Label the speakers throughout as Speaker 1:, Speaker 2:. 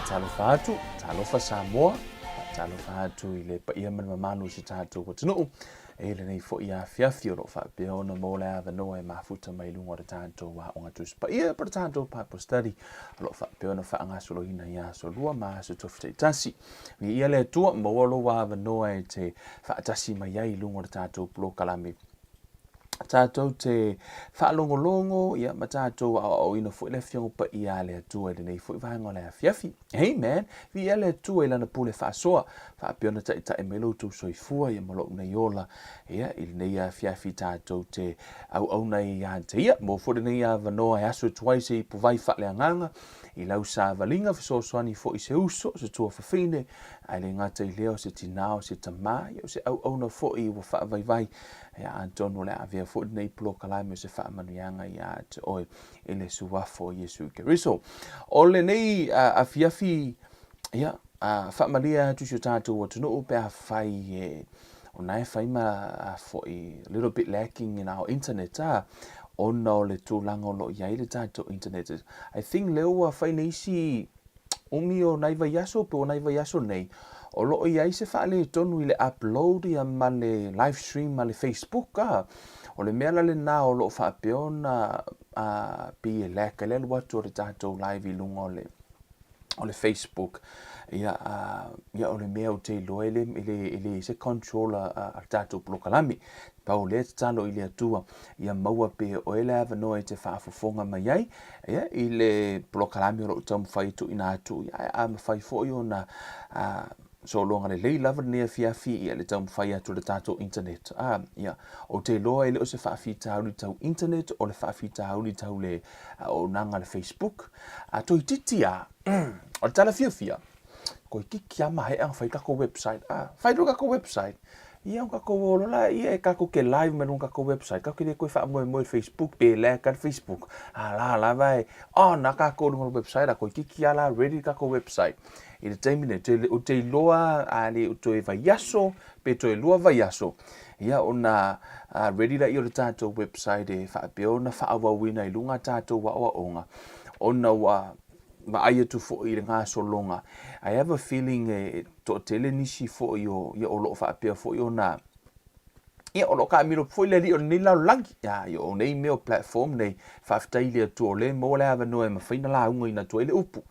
Speaker 1: talo fatu, talo fa Samoa, talo fatu ile pa ia man mamanu si tatu ko tunu. Ele nei fo ia fiafi o fa pe ona mola ava no e mafuta mai lunga tanto wa onga tus pa ia per tanto pa study lo fa pe ona fa anga solo ina ia so lua ma so to fte tasi ni ia le tua mo lo wa ava no e te fa tasi mai ai lunga tanto plo kalami tātou te whaalongolongo ia ma tātou o ina fo le fiongo pa ia le atua le nei fo vaenga le fiafi. Hey man, vi ia le atua ilana pule whaasoa, whaapiona ta e melo tu soifua ia malo nei ola ia il nei a fiafi tātou te au nei ia te ia mo fo nei a vanoa e aso tuai se po vai whale anganga I lau sa valinga fiso soani fo I se uso se tua whawhine ai le ngata I leo se tinao se tamai o se au na fo I wa wha vai ia Antono le avea fo nei plo kalai me se wha manuianga ia te oi ele suwafo Yesu Keriso. O le nei a fiafi ia wha malia tu si tātou o tunu upe a whai o nai whai ma fo I little bit lacking in our internet ona o le tūlanga o lo iai le tātou internet. I think leo a whai neisi umi o naiva yaso pe o naiva yaso nei. O lo iai se whaale tonu I le upload ia ma le live stream ma le Facebook O le mea le nā o lo whaapeona pi e leka le watu o le tātou live I lunga o le Facebook. Ia o le mea o te loa ele se controller a tātou plokalami. Pau le talo I le atua ia maua pe o ele ava no e te whaafofonga mai ai ia I le plokalami o lo tamu whai tu ina atu ia a mawhai fo I ona so longa le lei lava nea fiafi ia le tamu whai atu le tātou internet ia o te loa ele o se whaafi tāu ni tau internet o le whaafi tāu ni tau le o nanga le Facebook toi titi o le tala fiafia ko kiki ama he ang whai kako website whai ro kako website ia o kako wolola ia e kako ke live menung kako website kako le koe wha moe Facebook pe le kan Facebook la vai na kako lunga website ko kiki ala ready kako website I le taimine o te loa ale o te vaiaso pe te loa vaiaso ia ona ready la I o le tātou website e whaapeona whaawawina I lunga tātou wa onga ona ma aia tu fo I le ngā solonga. I have a feeling to tele nisi fo I o lo whaapea fo I ona ia o lo ka miro fo I le li o ni lau langi ia o nei meo platform nei whaafitai le atu o le mo le ava noe ma whaina la unga ina tu ele upu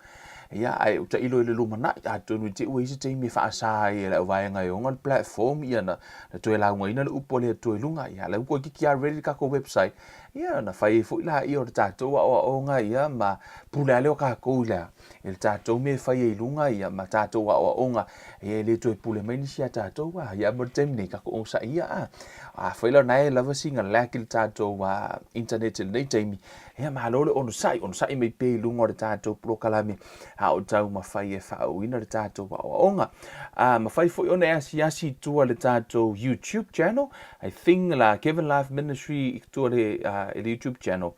Speaker 1: ia ai uta ilo ile lumana tonu te ui se te mi whaasa I le vaenga I onga platform ia na tu e la unga ina le upu le tu e lunga ia le uko kiki a ready kako website ia na whai fo I la I o tātou o onga ia ma pule leo kako ila il tātou me whai I lunga ia ma tātou o onga ia le tu e pule mai nisi a tātou ia mo temne kako onsa ia whai la nai lava singa laki il tātou internet il nei teimi ia ma lole ono sai me pe lunga o tātou pro kalame o tau ma whai e whaauina le tātou o onga ma whai fo I ona asi tua le tātou YouTube channel I think la Kevin Life Ministry tua le YouTube channel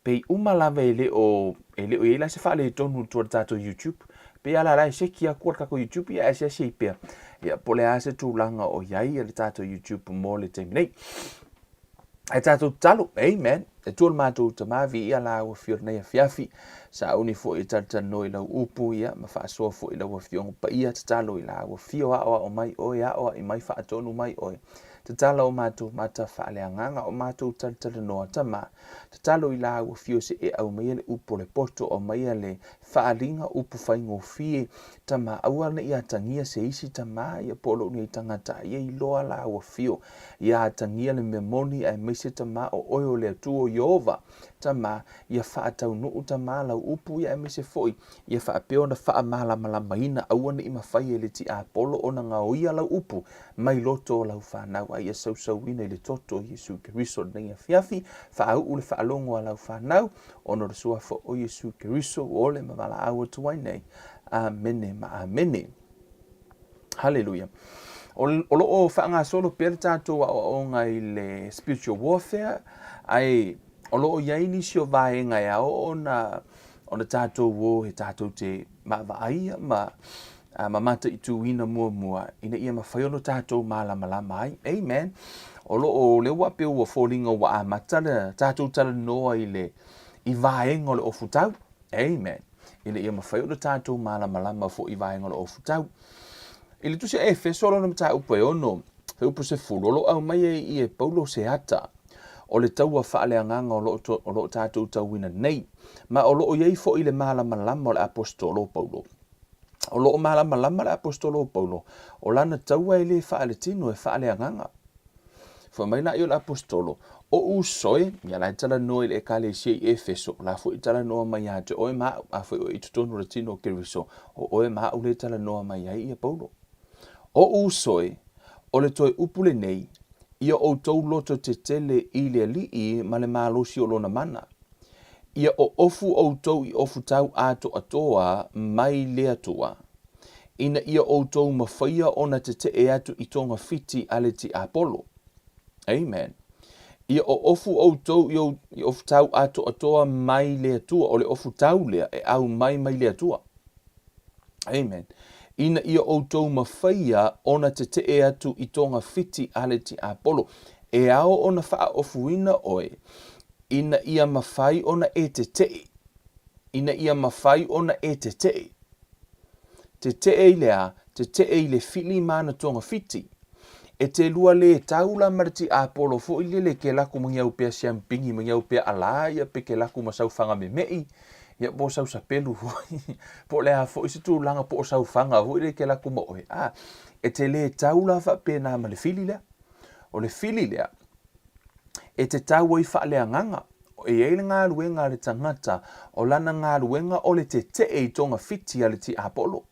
Speaker 1: pe uma lava ele o la se fale tonu tua le tātou YouTube pe ala la se kia kwa kako YouTube ia se pe ia pole ase tūlanga o iai le tātou YouTube mo le teimi nei e tātou talo amen e tuol mātou tamavi ia la ua fior nei a fiafi sa uni fo I tatano I lau upu ia ma whaasoa fo I lau a fiongo pa ia tatalo I la ua fio o mai oe I mai whaatonu mai oe tatalo o mātou mata whaaleanganga o mātou tatanoa tama tatalo I la ua fio se e au mai le upu le poto o mai le whaalinga upu whaingo fie tama awana ia tangia se isi tama ia polo ni tangata ia I loa la ua fio ia tangia le mea moni ai meise tama o oio le tuo Yehova tama ia whaatau nuu tama lau upu ia meise foi ia whaapeona whaamalama ina awana I mawhai le Tiapolo ona ngā oia lau upu mai loto lau whanau ai sau ina I le toto Yesu Keriso nei a fiafi whaau ule whaalongo a lau whanau ono rasua fo o Yesu Keriso o le mawala awa tuai nei amene ma amene Hallelujah. O loo whaanga solo pere tātou o ngai le spiritual warfare ai o loo iai nisi o vaenga ia ona tātou wo he tātou te mawaaia ma mata I tuina mua ina ia mawhaiono tātou malama ai amen o loo le wape ua fallinga wa amata le tātou tala noa I vaenga o le ofutau amen ile ia mawhai o le tātou malama fo I vaenga o futau. Ile tu se Efeso lo na mta upe ono, fe upu se fulolo au mai I Paulo se ata, o le taua whaaleanganga o lo tātou tauina nei, ma o lo iei fo I le malama o le apostolo Paulo. O lo malama le apostolo Paulo, o lana taua I le whaaletino e whaaleanganga. Fa mai na I o le apostolo, o usoi, ia lai tala noa I le kale si I Efeso, la fu I tala noa mai ate, oe maa, a fu I tutonu ratino o Keriso, o oe maa ule tala noa mai ai I Paulo. O usoi, o le toi upule nei, ia o tau loto te tele I le alii ma le malosi o lona mana. Ia o ofu o tau I ofu tau ato atoa mai le atua. Ina ia o tau mawhaia ona te te e atu I tonga fiti ale ti Apolo. Amen. Ia o ofu o tau I ofu tau ato atoa mai le atua, o le ofu tau lea e au mai le atua. Amen. Ina ia o tau mawhaia ona te e atu I tonga fiti ale ti Apolo. E ao ona faa ofuina oe. Ina ia mawhai ona e te te. Ina ia mawhai ona e te te. Te te e lea, te te e le fili mana tonga fiti. E te lua le taula mariti Apolo fo I le ke laku mga upea siampingi, mga upea alaya pe ke laku masau fanga me mei. Ia po sau sa pelu po le a fo I situ langa po sau fanga fo I le ke laku mo oe. E te le taula fa pe na ma le fili lea. O le fili lea. E te tau I wha lea nganga. E eile ngā ruenga le tangata o lana ngā ruenga o le te e tonga fiti ale ti Apolo.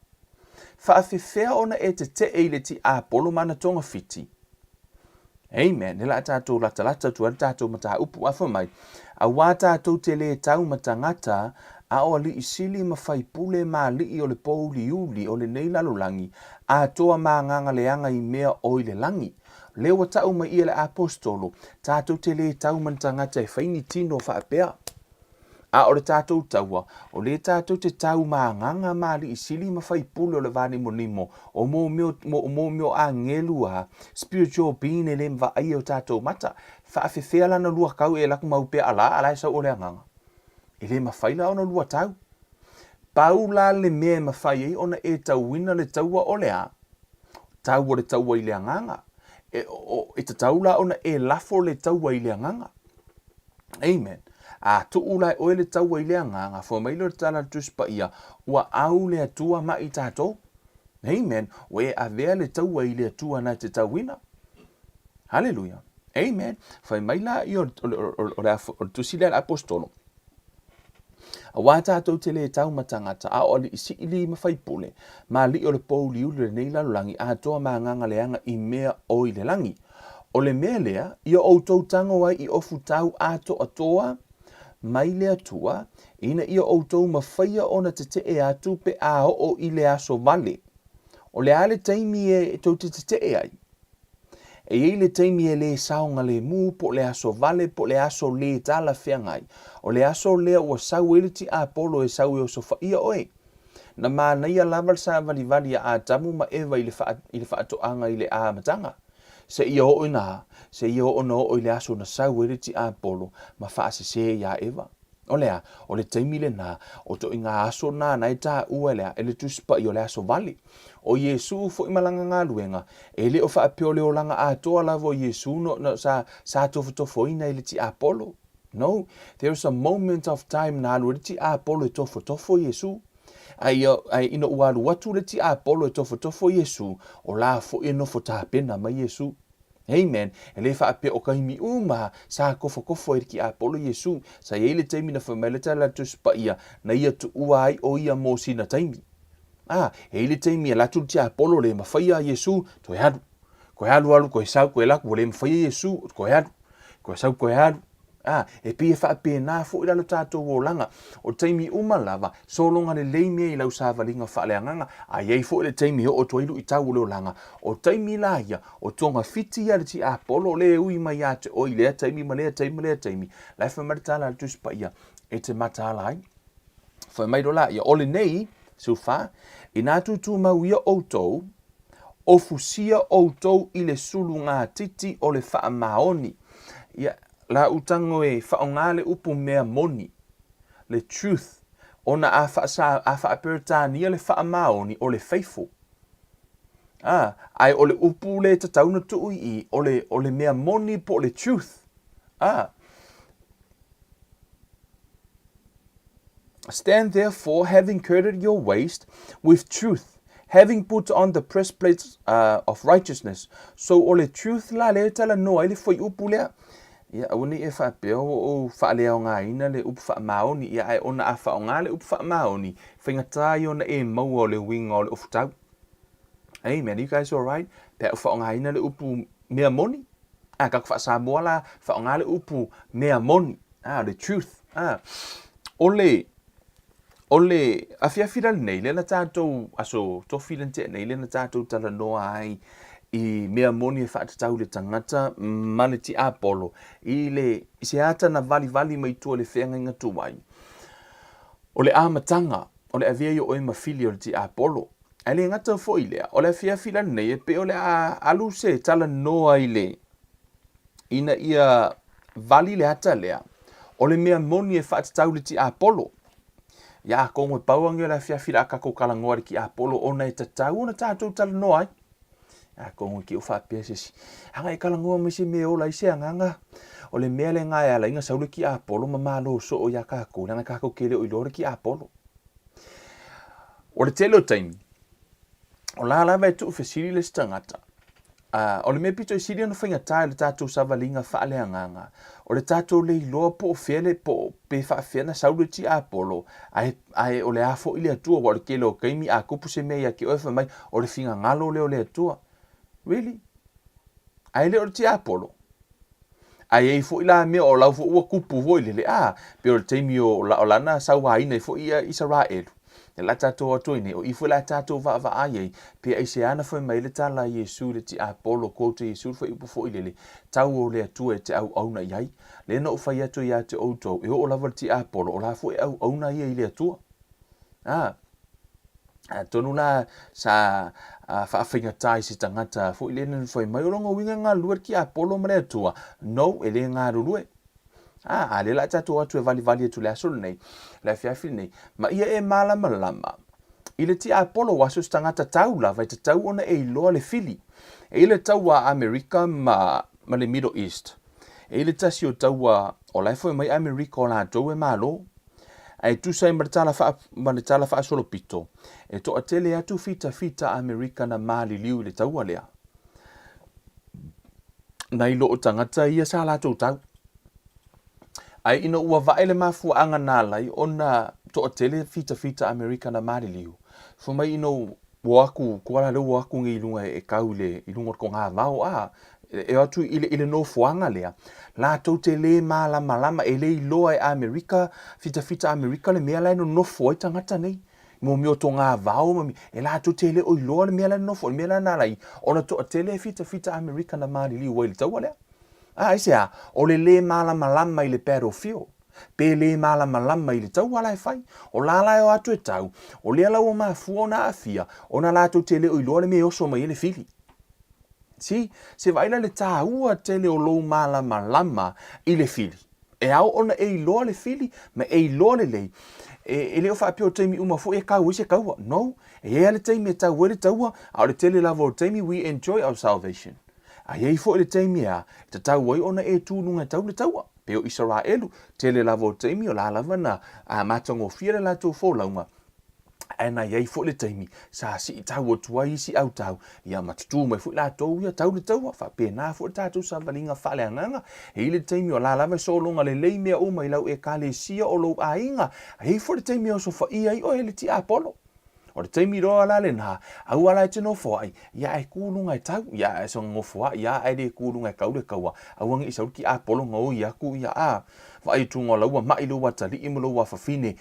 Speaker 1: Whaafewhea ona e te e le ti Apolo mana tonga fiti. Amen. Nela tātou lata tu ala tātou mata upu afa mai. A wā tātou te le tau matangata a o li isili mawhai pule ma li o le pouli uli o le nei lalolangi a toa ma nganga leanga I mea o I le langi. Lewa tau mai I le apostolo, tātou te le tau matangata e whaini tino whaapea. A o le tātou taua, o le tātou te tau ma nganga ma li isili mawhai pule o le vani monimo, o mo meo a ngelua, spiritual being e le mwa ai o tātou mata, whaafewhea lana lua kau e laku maupea ala e sau o le anganga. E le mawhaila ona lua tau. Paula le mea mawhai ei ona e tau wina le taua o le a. Tau o le taua I le anganga. E te taula ona e lafo le taua I le anganga. Amen. A tu ulai oe le taua I le anganga, fo mailo le tala tuspa ia, ua au le atua ma I tātou. Amen. Ue a vea le taua I le atua na te tauina. Hallelujah. Amen. Fai maila I o tusi le apostolo. A wā tātou te le tau matangata a o li isi ili mawhai pule, ma li o le pouli ule nei lalulangi a toa ma nganga leanga I mea o I le langi. O le mea lea, I o outou tango ai I ofu tau ato atoa, mai le atua, ina I o outou mawhaia ona te e atu pe a o I le aso vale. O le ale taimi e tau te e ai. E ei le taimi e le saonga le mu po le aso vale po le aso le tala whiangai. O le aso lea ua sau ele ti Apolo e sau e o sofa ia oe. Na mana ia laval sa vali a atamu ma ewa I le whaatoanga I le a matanga. Se ia o ina, se ia o no o I le aso na sau ele ti Apolo ma whaase se ia ewa. O lea, o le taimi le na, o to inga aso na nai ta ua lea, ele tuspa I o le aso vali. O Yesu fo imalanga ngā luenga, ele o whaapeo leo langa a toa lavo Yesu no sa tofo ina ele ti Apolo. No, there is a moment of time na alu ele ti Apolo e tofo Yesu. Ai ino ualu watu le ti Apolo e tofo Yesu, o la fo ino fo tāpena ma Yesu. Amen. Ele whaapea o kaimi uma sa kofo e ki Apolo Yesu. Sa ele taimi na whameleta la tuspa ia na ia tu uai o ia mosi na taimi. Ele taimi a latu ti Apolo le mawhaia Yesu, to e hadu. Ko e halu alu, ko e sau, ko e laku, le mawhaia Yesu, ko e hadu. Ko e sau, ko e hadu. E pia whaapea nā fo I lalo tātou o langa. O taimi uma lava, so longa le leimea I lau sa valinga whaaleanganga, a iei fo le taimi o toilu I tau leo langa. O taimi la ia, o tonga fiti ia le ti Apolo le ui mai a te oi, lea taimi ma lea taimi. Lai whamaritala le tuspa ia, e te matala ai. Whamaido la ia, ole nei, sufa, I nā tutu mau ia outou, o fusia outou I le sulu ngā titi o le wha maoni. Ia, la utango e whaongale upu mea moni. Le truth ona a whaaperetania le whaamaoni o le faithful. Ai o le upu le tatauna tui I o le mea moni po le truth. Stand therefore, having girded your waist with truth, having put on the breastplate of righteousness. So o le truth la le tala noa ile foi upu lea. Ia auni e whapeo o whaalea o ngā ina le upu whaamaoni. Ia ai ona a whao ngā le upu whaamaoni. Whaingatai ona e mau o le winga o le ufutau. Amen. You guys all right? Pea o whao ngā ina le upu mea moni. Ka kwa Samoa la whao ngā le upu mea moni. The truth. Ole afiafira nei le na tātou aso tofilante nei le na tātou tala noa ai I mea moni e whaatatau le tangata mane ti Apolo I se ata na vali mai tua le whenga inga tuwai o le amatanga o le avea o e mawhili o le ti Apolo ai le ngata fo I lea o le afiafira nei e pe o le alu se tala noa I le ina ia vali le ata lea o le mea moni e whaatatau le ti Apolo Ia kongo pauangi la fiafira kako kalangoa ki Apolo ona e tatau ona tātou tala noa ai. Ia kongo ki o whapesesi. Hanga e kalangoa me se me ola I se anganga. O le mea le ngai ala inga saule ki Apolo ma malo so o ia kako. Nanga kako kele o ilore ki Apolo. O le tele o taimi. O la lava e tu fesiri le stangata. O le mea pito I siri ona whaingatai le tātou savalinga whaale anganga. O le tātou le iloa po o fele po pe whaafena saulu ti Apolo. Ai o le afo ili atua wa le kele o kaimi a kupu se mea ki oefa mai o le finga ngalo leo le atua. Really? Ai le o le ti Apolo. Ai ei fo ila mea o lau fo ua kupu vo ili le pe o le teimi o lana sau haina fo ia Israelu. E la tātou atua ine, o ifo la tātou va ai pe ai se ana foi mai le tala Yesu le ti Apolo ko te Yesu foi upu foi le tau o le atua te au auna iai. Le no fai atu ia te outou, e o lava ti Apolo, o la foi au auna ia I le atua. Tonu la sa whaawhingatai si tangata foi le nenu foi mai o rongo winga ngā luar ki Apolo ma le atua. No, e le ngā rurue. Le la tātou atu e vali atu le asolo nei, le fiafi nei. Ma ia e malama I le ti Apolo waso stangata tau la, vai te tau ona e iloa le fili. E le tau wa Amerika ma le Middle East. E le tasi o tau wa o laifo e mai Amerika o la tau e malo. Ai tu sai maritala wha solo pito. E to atele atu fita Amerika na mali liu le tau lea. Na ilo o tangata ia sa la tau. Ai ina ua vaele mafu anga nalai ona to atele fita Amerika na mali liu. Fo mai ino waku kuala le waku ngi lunga e kaule I lunga ko ngā mau e atu ile no fuanga lea. La tau te le malama e le iloa e Amerika fita Amerika le mea lai no foi tangata nei. Mo mio to ngā vau e la tau te le o iloa le mea lai no foi mea lai nalai. Ona to atele fita Amerika na mali liu wa ile tau lea. Aisea, o le malama I le battlefield. Pe le malama I le tau wala e whai. O la o atu e tau. O le ala o mafua o na afia. O na la tau te le o iloa le me oso mai le fili. Si, se vaila le tā ua tele o lou malama I le fili. E au ona e iloa le fili, ma e iloa le lei. E leo whaapio teimi uma fu e kau ise kaua. No, e le teimi e tau wele taua, au le tele lavo teimi, we enjoy our salvation. A iei fo le teimi te tau wai ona e tūnunga tau le taua. Peo Israelu, tele lavo teimi o la lava na matango fira la tō fōlaunga. Ana iei fo le teimi, sa si tau o tuai si au tau, ia matutu mai fo la tō ia tau le taua, fa pēnā fo le tātou sa valinga whale anganga, e le teimi o la lava so longa le lei mea o mai lau e ka le sia o lou a inga, e fo le teimi o so fa ia I o e le ti Apolo. O le teimi roa la le nā, au ala e tino foai, ia e kūlunga e tau, ia e so ngofoa, ia e le kūlunga e kaule kaua, au angi isaur ki Apolo ngau ia ku ia vai tunga la ua mai lo wata li imo lo wa fafine,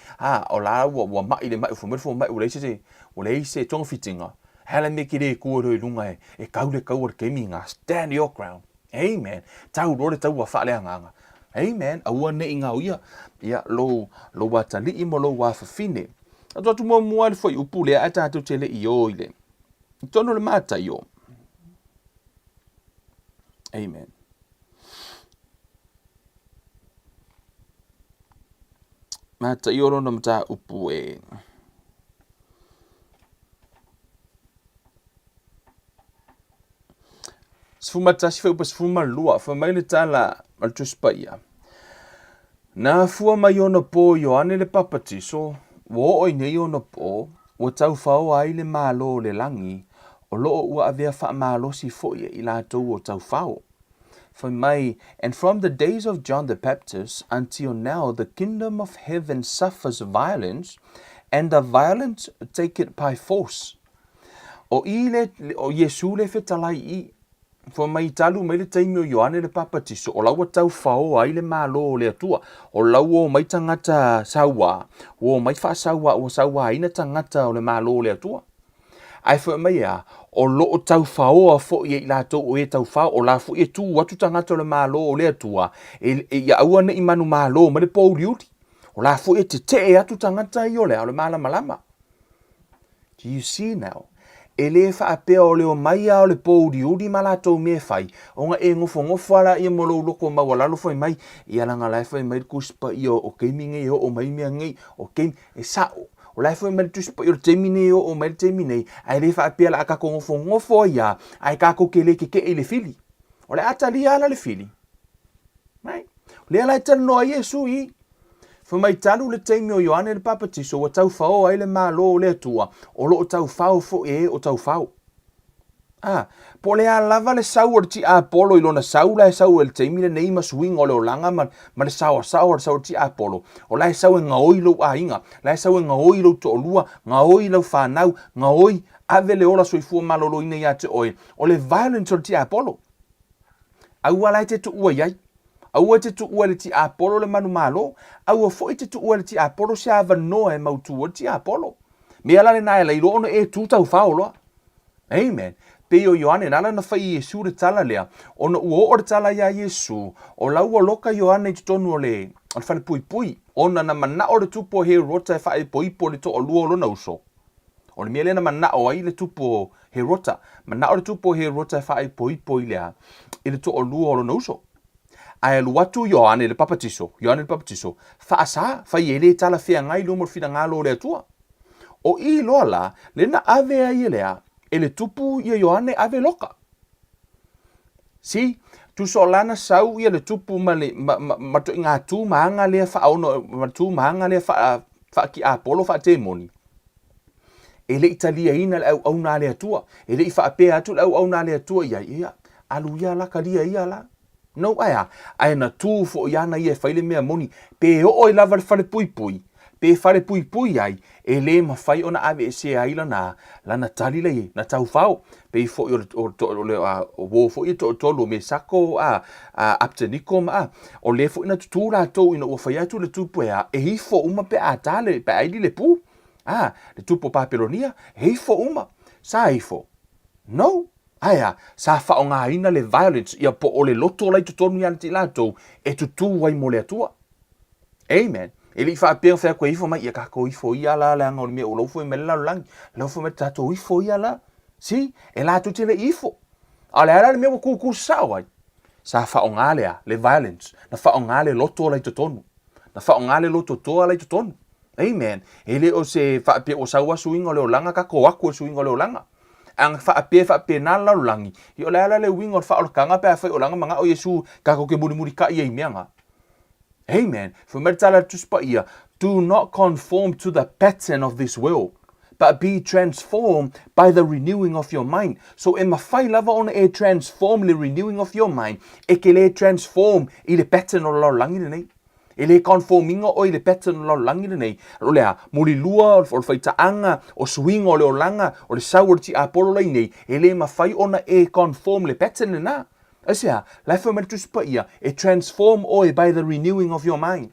Speaker 1: o la ua mai le mai fo mai o le se tong fitinga, hala me ki le kūro I lunga e kaule kaua ke minga, stand your ground, amen, tau rore tau wa whale anganga, amen, au ane inga ia lo wata li imo lo wa fafine, Ato atu mua le foi upu le ata atu tele I o ile. Tono le mata I o. Amen. Mata i oro na mata upu e. Sfumata si feu pas fuma lua, fa mai le tala al tuspa ia. Na fua mai ona po Ioane le papatiso, wo oi nei ona po, o tau fao ai le malo le langi, o loo ua avea wha malo si foia i lātou o tau fao. For mai, and from the days of John the Baptist until now, the kingdom of heaven suffers violence, and the violent take it by force. O Yesu le fetalai I, for mai talu mai le taimi o Ioane le papatiso, o laua tau fao ai le malo o le atua, o lau o mai tangata saua, o mai wha saua o saua ina tangata o le malo o le atua. Ai fo mai a, o loo tau fao a fo i lātou o e tau fao, o la fo i tu watu tangata o le malo o le atua, ia aua ne imanu malo ma le pou liuti, o la fo i te atu tangata I o le malama lama. Do you see now? E le whaapea o leo mai a o le pōuri uri ma lātou me whai. O nga e ngofo ala i molo loko mawalalo whai mai. I alanga lai whai mai kuspa I o keiminge I o mai mea ngai. O keim e sao. O lai whai mai tuspa I o teimine o mai teimine. Ai le whaapea la akako ngofo ia. Ai kako ke le ke le fili. O le atali ala le fili. Mai. Le ala tala noa Yesu I. Fa mai talu le taimi o Ioane le papatiso o tau fao ai le malo o le atua, o lo o tau fao fo e o tau fao. Po le a lava le sau o ti Apolo ilona sau la sau el taimi le neima swing o le olanga ma le sau o ti Apolo. O la sau e ngaoi lo a inga, la sau e ngaoi lo to olua, ngaoi lo whanau, ngaoi ave le ola soifua malolo ina ia te oe, o le violence o ti Apolo. Au ala te tu ua iai. Au te tu ua le ti Apolo le manu malo, au foi te tu ua le ti Apolo se ava noa e mautu o ti Apolo. Me ala le nae leilo ono e tu tau whao loa. Amen. Pe o Ioane nala na whai Yesu le tala lea, ono ua o le tala ia Yesu, o lau o loka Ioane i tutonu o le, o le whale pui pui, ona na mana o le tupo he rota e whae pui po le to o lua o lona uso. O le mea lena mana o ai le tupo he rota, mana o le tupo he rota e whae pui pui lea, i le to o lua o lona uso. Ai aluatu Ioane le papatiso, whaasa, whai ele tala whea ngai lumor whina ngalo le atua. O I loa la, lena ave ai lea, ele tupu ia Ioane ave loka. Si, tu so lana sau ia le tupu ma to ngā tū maanga lea whaono, ma tū maanga lea wha ki Apolo wha te moni. Ele Italia ina le au nā le atua, ele I whaapea atu le au nā le atua ia, alu ia la kalia ia la. No ai na tu fo yana ia faile mea moni pe o lava fale pui pui pe fale pui pui ai e le ma fai ona ave se ai lana tali le na tau fao pe fo o wo fo I to lo me sako aptenikom o le fo ina tutura to ina o fai atu le tupu e hi fo uma pe atale pe ai le pu le tupu papelonia hi fo uma sa hi fo no Aia, sa whao ngā ina le violence ia po o le loto lai tutonu ia ti lato e tutu wai mo le atua. Amen. E li whaapea whea koe ifo mai ia kako ifo ia la le anga o le mea o laufu e mele langi. Laufu me tato ifo ia la. Si, e lato te le ifo. A le ala le mea wa kuku sao ai. Sa whao ngā lea le violence. Na whao ngā le loto lai tutonu. Na whao ngā le loto toa lai tutonu. Amen. E le o se whaapea o saua suinga o leo langa kako aku o suinga o leo langa. Ang whaapea nā laulangi. I o le ala le wingo whaolakanga pēr whai o langa mga o Yesu kako ke muri ka I meanga. Amen. For meritala tuspa ia, do not conform to the pattern of this world, but be transformed by the renewing of your mind. So e mawhai lava ona e transform le renewing of your mind, e ke le transform I le pattern o laulangi nei. E le conforminga o I le pattern o laulangi nei. O lea, muri lua o whaitaanga, o swing o le olanga, o le sauer ti Apolo lai nei, e le mawhai ona e conform le pattern na. Asea, laifa me tuspa ia, e transform oi by the renewing of your mind.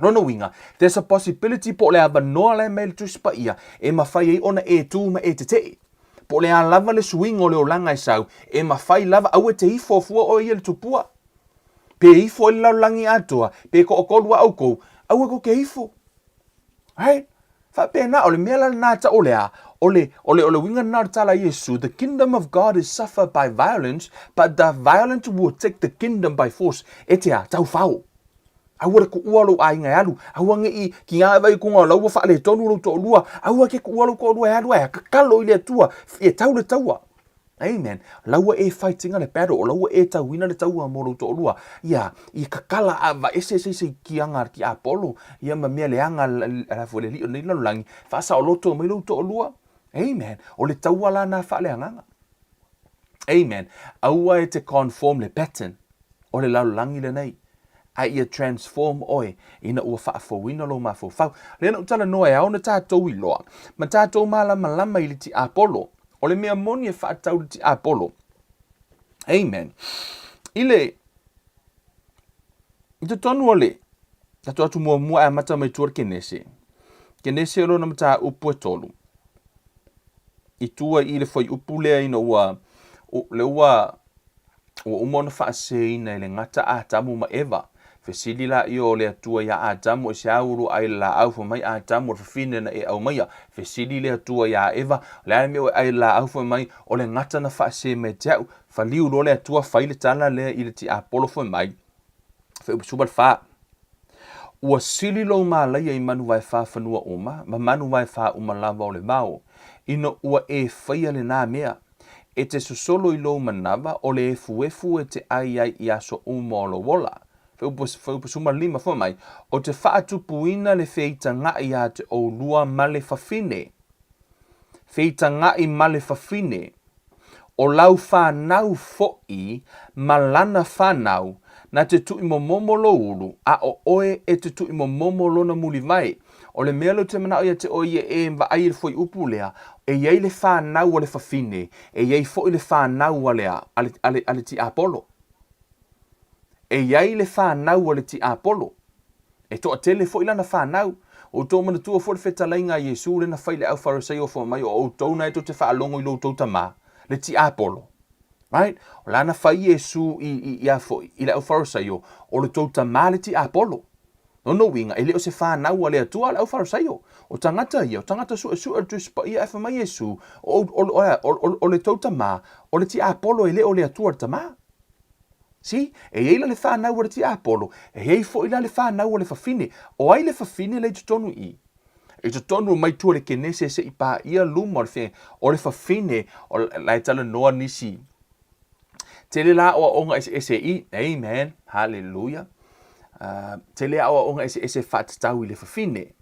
Speaker 1: Rono winga, there's a possibility po le ava noa le me tuspa ia, e mawhai e ona e tū ma e te te. Po le a lava le swing o le olanga I sau, e mawhai lava au e te hifo fua o ia le tupua. Pe ifo I laulangi atua, pe ko okolua au kou, au e ko ke ifo. Right? Whape na, ole mea la nata olea, ole winga na tala Yesu, the kingdom of God is suffered by violence, but the violent will take the kingdom by force. Etea, tau whao. Aua ku ualo ai ngai alu. Aua ngi ki ngā vai kunga lau fa le tonu lo to lua. Aua ke ku ualo ko lua alu e kakalo ile tua. E tau le taua. Amen. Laua e fighting le battle. Laua e tau wina le taua mo lo to lua. Ia I kakala ava ese ki anga ki Apollo. Ia ma mea le anga la fo le li ni lo langi. Fa sa o loto mai lo to lua. Amen. O le taua la na fa le anga. Amen. Aua e te conform le pattern. O le lalo langi le nei. Ai ia transform oe ina ua whaafowina lo mafo fau. Lena utala noe au na tātou I loa. Ma tātou malama I le ti Apollo. O le mea moni e Faatatau ile Tiapolo. Amen. I te tonu o le. Tato atu mua e mata mai tuar kenese. Kenese ro na mata upu e tolu. I tua I le foi upu lea ina ua. Le ua umona whaaseina I le ngata a tamu ma Eva. Fesili la I o le atua ia Adamu e se auru ai la au mai Adamu o fine na e au maia. Fesili le atua ia Eva. Le ai meo ai la au mai o le ngata na whaase me teau. Faliu lo le atua whaile tala le I le ti Apollo fo mai. Fe upasubal wha. Ua sili lo ma laia I manu vai wha whanua oma. Ma manu vai wha uma lava o le mau. Ino ua e whaia le nā mea. E te sosolo I lo manava o le efu e te ai I aso uma o lo wola. Fai lima fo mai o te whaatupuina le wheitangai a te o lua male whawhine. Wheitangai male whawhine. O lau whanau fo'i malana whanau na te tui momomo lo ulu a o oe e te tui momomo lo na muli vai. O le mea lo te manao ia te oie e mwa ai foi upu lea e iei le whanau o le whawhine e iei fo'i le whanau ale ti Apollo. E iai le whanau o le ti Apollo. E toa tele fo ilana whanau. O tō mana tua fo le whetalai ngā Yesu le na whaile au Fariseo fo mai o tō nei to te whaalongo I lo tō tamā. Le ti Apollo. Right? O lana whai Yesu I a fo I le au Fariseo o le tō tamā le ti Apollo. No winga, e leo se whanau a le atua le au Fariseo. O tangata ia, o tangata su atuspa ia e whamai Yesu o le tō tamā o le ti Apollo e leo le atua le tamā. Si, e iei la le whanau o le ti Apollo, e iei fo ila le whanau o le whawhine, o ai le whawhine le tutonu I. E tutonu mai tua le kenese se I pā ia luma o le whawhine o lai tala noa nisi. Te le la o onga ese I, amen, hallelujah. Te le o onga ese Faatatau I le whawhine.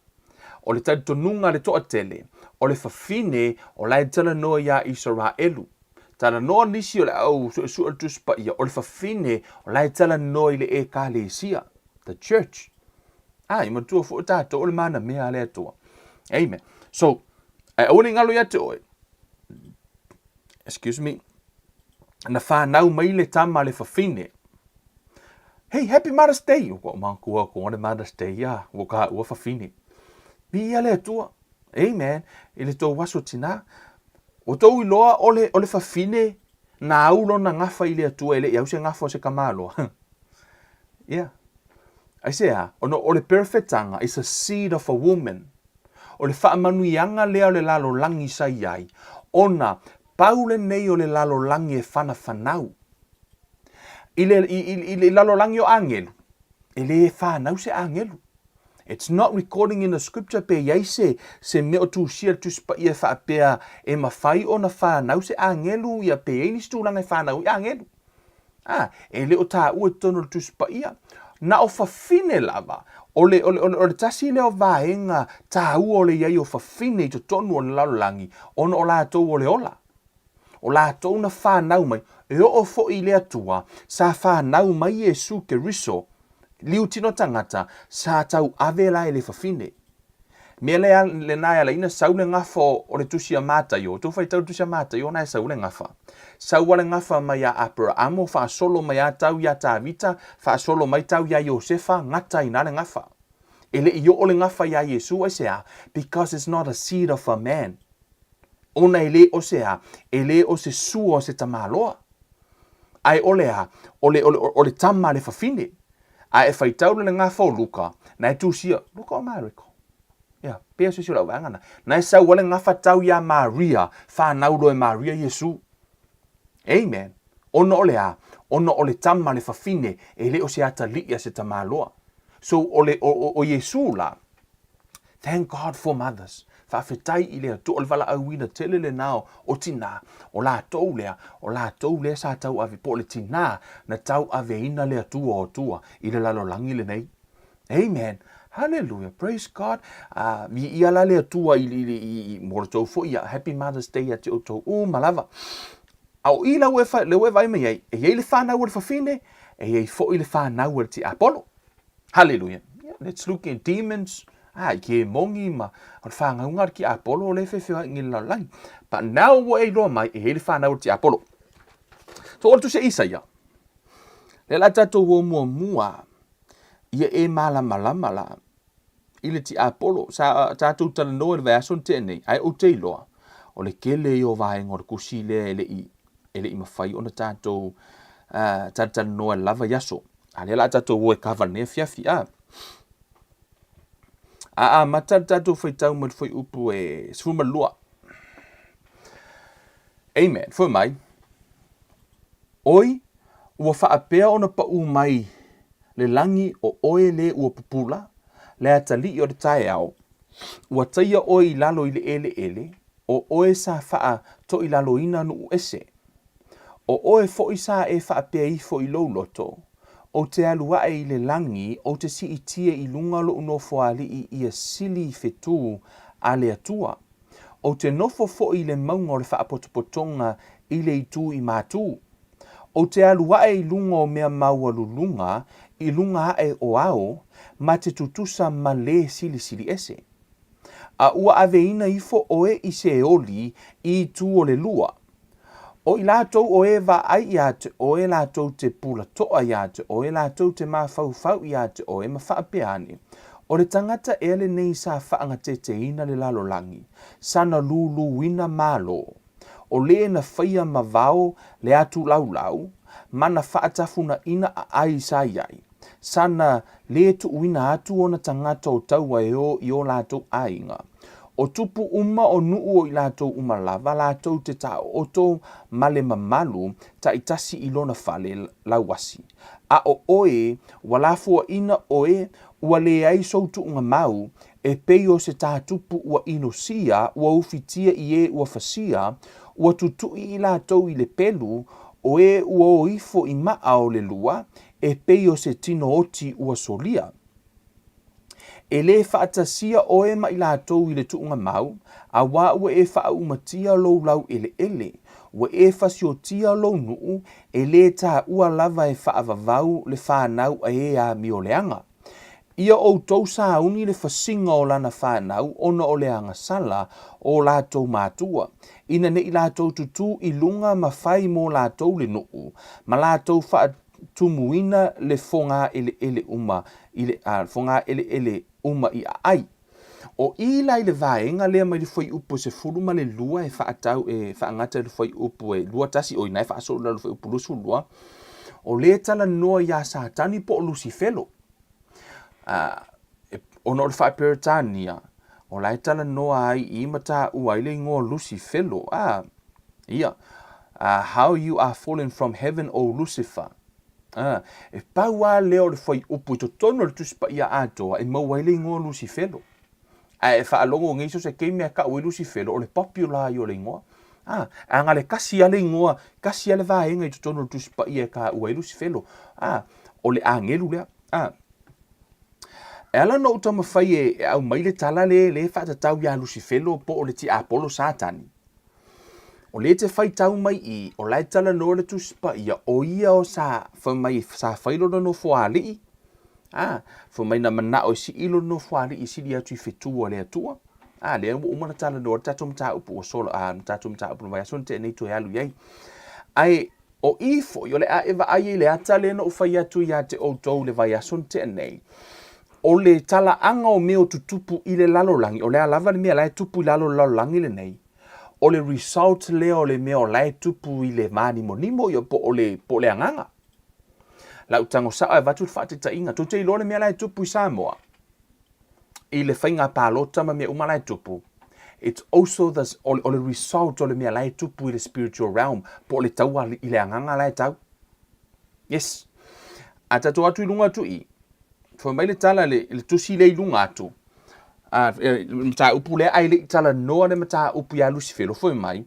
Speaker 1: O le tautonunga le toa tele, o le whawhine o lai tala noa ia Israelu. Tala noa nisi o le au su tuspa ia o le whawhine o lai tala noa I le e kālesia, the church. I matua fo tātou o le mana mea le atua. Amen. So, o le ngalo ia te oe. Excuse me. Na whanau mai le tama le whawhine. Hey, happy Mother's Day. O kua mankua ko le Mother's Day ia. O ka ua whawhine. Pia le atua. Amen. I le tō waso tina. O tau iloa o le whawhine na aulo na ngafa I le atua ele iau se ngafa o se kamalo. Yeah. I say o le perfectanga is a seed of a woman. O le whaamanuianga lea o le lalo langi sa iai. Ona paule nei o le lalo langi e whanau. I le lalo langi o angelu. E le whanau se angelu. It's not recording in the scripture pe iai se meo tu sia tu spa ia whaapea e mawhai o na whanau se angelu ia pe e nistu langa e whanau I angelu. E leo tā ua tono tu spa ia. Na o whawhine lava, o le tasi leo vaenga tā ua o le iai o whawhine I to tonu o le lalolangi, ono o lātou o le ola. O lātou na whanau mai, e o fo I le atua, sa whanau mai Yesu ke riso, liu tino tangata, sa tau avela e le whawhine. Mea le nai ala ina saule ngafa o le tusia mata yo, tu fai tau tusia mata yo nai saule ngafa. Saule ngafa mai a Abrahamo, fa solo mai a tau ya Tavita, fa solo mai tau ya Josefa, ngata ina le ngafa. Ele I o le ngafa ya Yesu e sea, because it's not a seed of a man. Ona ele o sea, ele o se sua o se tamaloa. Ai olea, o le tama le whawhine. Ai e fai tau le ngafa o Luka, na e tusia, Luka o Mariko. Yeah, pea se sila wangana. Nai sa wale ngafa tau ya Maria, whanau lo e Maria Yesu. Amen. Ono ole a, ono ole tama le whawhine, e le o se ata li a se tamaloa. So o Yesu la, thank God for mothers. Whawhetai I lea to ole wala auina tele le nao o tina, o la tau lea sa tau ave po le tina, na tau ave ina lea tua o tua, I le lalo langi le nei. Amen. Hallelujah. Praise God. Ia la lea tua I mora tau fo ia. Happy Mother's Day at o tau malava. Au I la le we vai me e le whanau le whawhine, e fo I le whanau le ti Apollo. Hallelujah. Yeah, let's look at demons. Ke mongi ma o whangaunga ki Apollo le whewhia ngila lang. But now wo e loa mai e le whanau ti Apollo. So o tu se Isaia. Le la tatou wo mua. Ia e malama la. Ile ti Apollo. Sa tatou tala noa le vason tene. Ai o te loa. O le kele o vaenga o le kusi le ele I mawhai o na tatou tala noa lava yaso. Ale la tatou wo e kavane fiafi mata tatou whaitau ma whai upu e sfuma lua. Amen. Fua mai. Oi, ua whaapea o na pau mai le langi o oe le ua pupula, le atali o le tae au. Ua taia oi lalo I le ele, o oe sa wha to I lalo ina nu ese. O oe fo I sa e whaapea I fo I lou loto. O te alua I le langi, o te si I tia I lunga lo unofo ali I sili fetu a le atua. O te nofo fo I le maunga o le whaapotopotonga I le itu I mātu. O te alua I lunga o mea maua lulunga, I lunga o ao, ma te tutusa ma le sili ese. A ua aveina I fo oe I se oli I tu o le lua. O I lātou o e wa ai I ate, o e lātou te pula toa I ate, o e lātou te mawhau I ate, o e mawhaapeane. O le tangata e le nei sa whaanga te ina le lalo langi, sana lulu wina malo. O le na whaia mawao le atu lau, mana whaatafuna ina a ai sa iai. Sana le tu wina atu o na tangata o taua I o lātou ainga. O tupu o nuu o I lātou lava, lātou te ta oto male mamalu ta itasi I lona whale lauasi. A o oe, walafua ina oe, ua le ai soutu unga mau, e peio se tā tupu ua inosia, ua ufitia I ua fasia, ua tutui I lātou I le pelu, oe ua o ifo I maa o le lua, e peio se tino oti ua solia. E le whaatasia oe ma I lātou I le tuunga mau, a wā ua e whaumatia lou lau ele, ua e whasiotia lou nuu, e le tā ua lava e whaavavau le whanau a mio leanga. Ia o tau sa uni le whasinga o lana whanau, ona o leanga sala o lātou mātua. Ina ne I lātou tutu I lunga ma whai mō lātou le nuu, ma lātou tumuina le fonga ele uma, fonga ele uma I ai. O ila I le vaenga lea mai le whai upu se furu ma le lua e whaatau e whaangata le whai upu e lua tasi o inai whaaso le whai upu lusu lua. O le tala noa ia sa tani po lusi felo. Ono le whaiperitania. O lai tala noa ai I mata uaile ngoa lusi felo. How you are fallen from heaven, O Lucifer. E paua leo le whai upu I to tono le tuspa ia atoa e mauaile ngoa lusi felo. E whaalongo ngeiso se keimea ka ui lusi felo o le popular I o le ngoa. Anga le kasi ale ngoa, kasi ale vaenga I to tono le tuspa ia ka ui lusi felo. O le angelu lea. E ala no utama whai e au maile tala le whaatatau ia lusi felo po o le ti Apollo Satani. O le te whai tau mai I, o lai tala no le tuspa ia o ia o sa whamai sa whailona no whaali. Whamai na mana o si ilo no whaali I siri atu I whetua le atua. Le umana tala no tatum ta upu o solo, tatum ta upu no vai asonte nei to e alu iai. Ai, o ifo, yo le a eva ai le ata le no whai atu ia te o tau le vai asonte nei. O le tala anga o meo tutupu I le lalolangi, o le alava le mea lai tupu I lalolangi le nei. O le result leo le meo lai tupu I le mani monimo yo po o le anganga. La utango saa e vatu whaatita inga, to te ilo le mea lai tupu I Samoa. I le whainga pālota ma mea umalai tupu. It's also o le result o le mea lai tupu I le spiritual realm, po le taua I le anganga lai tau. Yes. A tato atu I lunga tu I. Fo mai le tala le tusi le ilunga atu. Mta upu le ai le tala noa le mta upu ya Lucifero fo mai.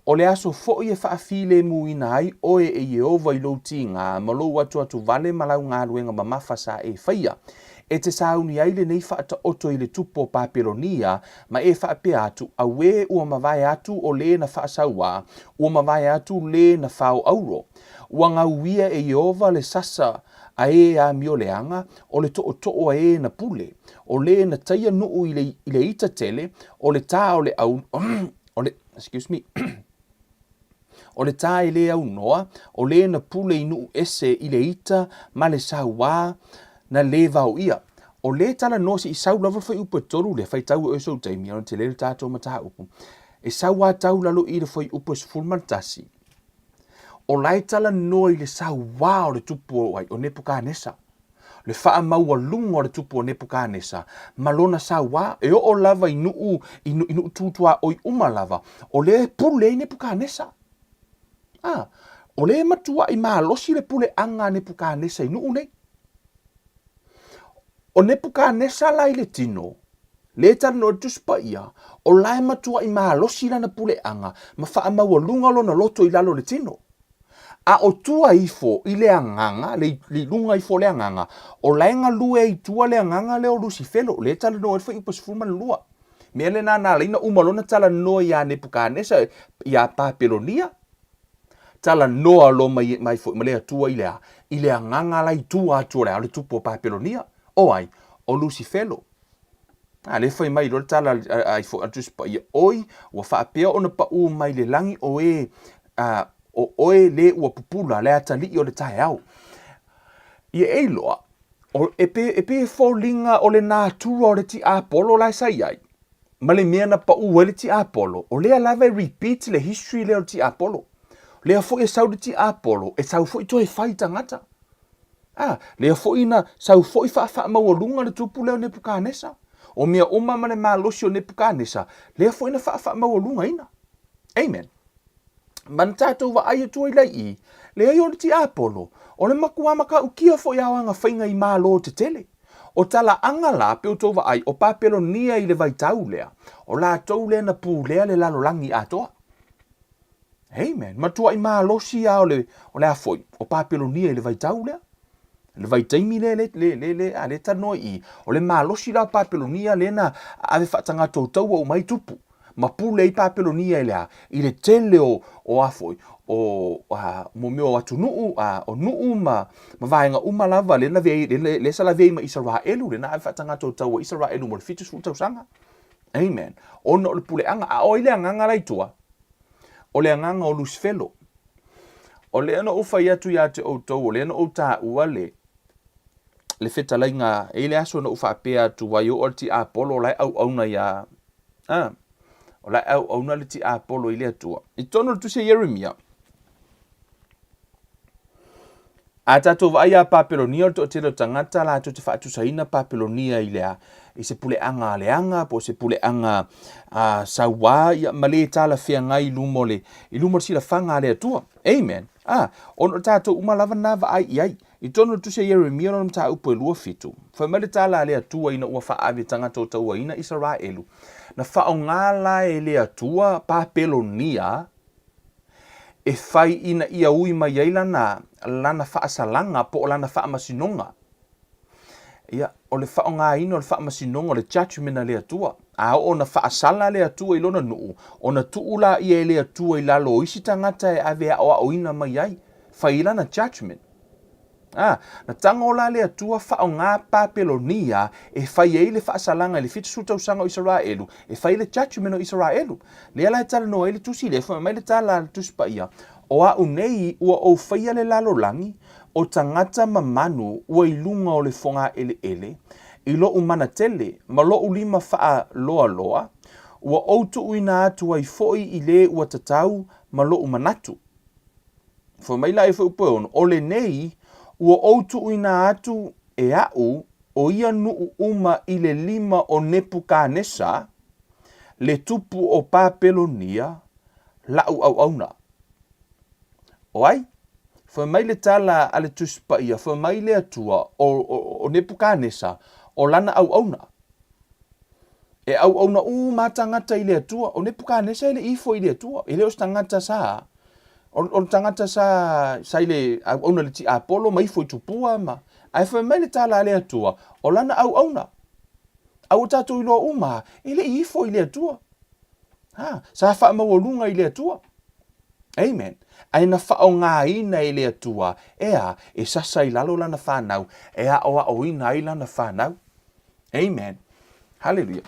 Speaker 1: O le aso fo i e whaafile muina ai o e Yehova i lo tinga ma lo atu vale malau ngā ruenga ma mawhasa e whaia. E te sauni ai le nei whaata oto i le tupo Papelonia ma e whaapea atu a we ua mawai atu o le na whaasaua, ua mawai atu le na whao auro. Ua ngauia e Yehova le sasa a e a mio leanga o le to'o a e na pule, o le na taia nuu i le ita tele, o le tā o le au, excuse me, o le tā i le au noa, o le na pule i nuu ese i le ita ma le saua na le vau ia. O le tala nosi i sau lava fai upo toru le fai tau e so taimi o te le tātou mata upo. E sau a tau lalo i le fai upo se fulmantasi. O lai tala no i le sau wao le tupu ai o Nepukanesa. Le faa maua lungo le tupu o Nepukanesa. Malona sau wa e o lava i nuu tutua o i uma lava. O le pule i Nepukanesa. O le matua i maa losi le pule anga Nepukanesa i nuu nei. O Nepukanesa lai le tino. Le tala no tuspa ia. O lai matua i maa losi la na pule anga. Ma faa maua lunga lo na loto i lalo le tino. A o tua ifo i le anganga, le lunga ifo le anganga, o laenga lue i tua le anganga le o Lucifero, le tala no e fai upas fulman lua. Mea le nana leina umalona tala no i a Nepukanesa i a Papelonia. Tala noa lo mai fo malea tua i le anganga la i tua atua le ale tupo Papelonia. O ai, o Lucifero. Le fai mai lo tala ai fo atus pa i oi, ua whaapea ona pa u mai le langi o e o oe le ua pupula le atali o le tae au. I e eiloa, e pe fōlinga o le nātura o le Tiapolo lai sai ai. Ma le mea na pa ua le Tiapolo, o lea lava repeat le history le o Tiapolo. Lea fo e sau le Tiapolo, e sau fo i to e whai tangata. Lea fo ina, sau fo i wha maua lunga le tupu leo Nepukanesa. O mea oma ma le malosi o Nepukanesa, lea fo ina wha maua lunga ina. Amen. Man tātou wa ai atua i lai i, le ai o le Tiapolo, o le makua maka ukia fo ia wanga whainga i mālo te tele. O tala anga la pe o tō wa ai, o Papelonia i le vai tau lea, o la tau lea na pū lea le lalolangi atoa. Amen. Matua i mālo si a o le afoi, o Papelonia i le vai tau lea. Le vai taimi le tano i, o le mālo si la Papelonia le na ave whatanga tōtau o mai tupu. Ma pule i Papelonia i le tele o afoi, o mo meo atu nuu, o nuu ma vaenga umalava le sala vei ma Israelu, le na ai whatanga tau Israelu mo le fitus fu tausanga. Amen. Ono le pule anga, o ile anganga laitua, o le anganga o Lucifero, o le ano ufa iatu ia te outou, o le ano outa ua le whetalainga, e le aso na ufa apea atu wai o ti Apolo, lai au auna ia, o la au na le Tiapolo i le atua. I tono le tuse Jeremia. A tatou vai a Papelonia o to te tangata la to te whaatusaina Papelonia i lea. I se pule anga leanga, po se pule anga sawa, ma le tala whea ngai i lumo sila whanga le atua. Amen. Ono tatou umalava na va ai i ai. I tono le tuse Jeremia no mta upo e lua fitu. Whamale tala le atua ina ua whaawe tangata o taua ina Israelu. Na whaongala e le atua Papelonia e whai ina ia ui mai ei lana whaasalanga po o lana whaamasinonga. Ia, o le whaonga ina o le whaamasinonga o le judgment le atua. O na whaasala le atua i lona nuu. O na tuula ia le atua i lalo isi tangata e avea o ina mai ei. Whai lana judgment. Na tangola le atua whaonga Papelonia e whai ei le whaasalanga le fitu sutausanga o Israelu e whai le judgment o Israelu. Le ala e tala no e le tusi le mai le tala le tusi pa ia. O a unei ua o whaia le lalolangi o tangata mamanu ua ilunga o le fonga ele i lo umana tele ma lo ulima wha loa loa ua outu uina atu ai foi i le ua tatau ma lo umanatu. Fo mai la e fo upoon o le nei ua outu uina atu e au o ia nuu uma i le lima o Nepukanesa, le tupu o Papelonia, lau au auna. O ai, Fa mai le tala ale tuspa ia, fa mai le atua o ne pukanesa o lana au auna. E au auna matangata ile atua, o ne pukanesa ile ifo ile atua, ile os tangata sa. O tangata sa ile au auna le Tiapolo ma ifo tupua ma. Ai fa mai le tala ale atua, o lana au auna. Au tatu ilo uma, ile ifo ile atua. Ha, sa fa mawalunga ile atua. Amen. Ai na whao ngā ina i lea tua, ea, e sasa i lalo lana whanau, ea o ina i lana whanau. Amen. Hallelujah.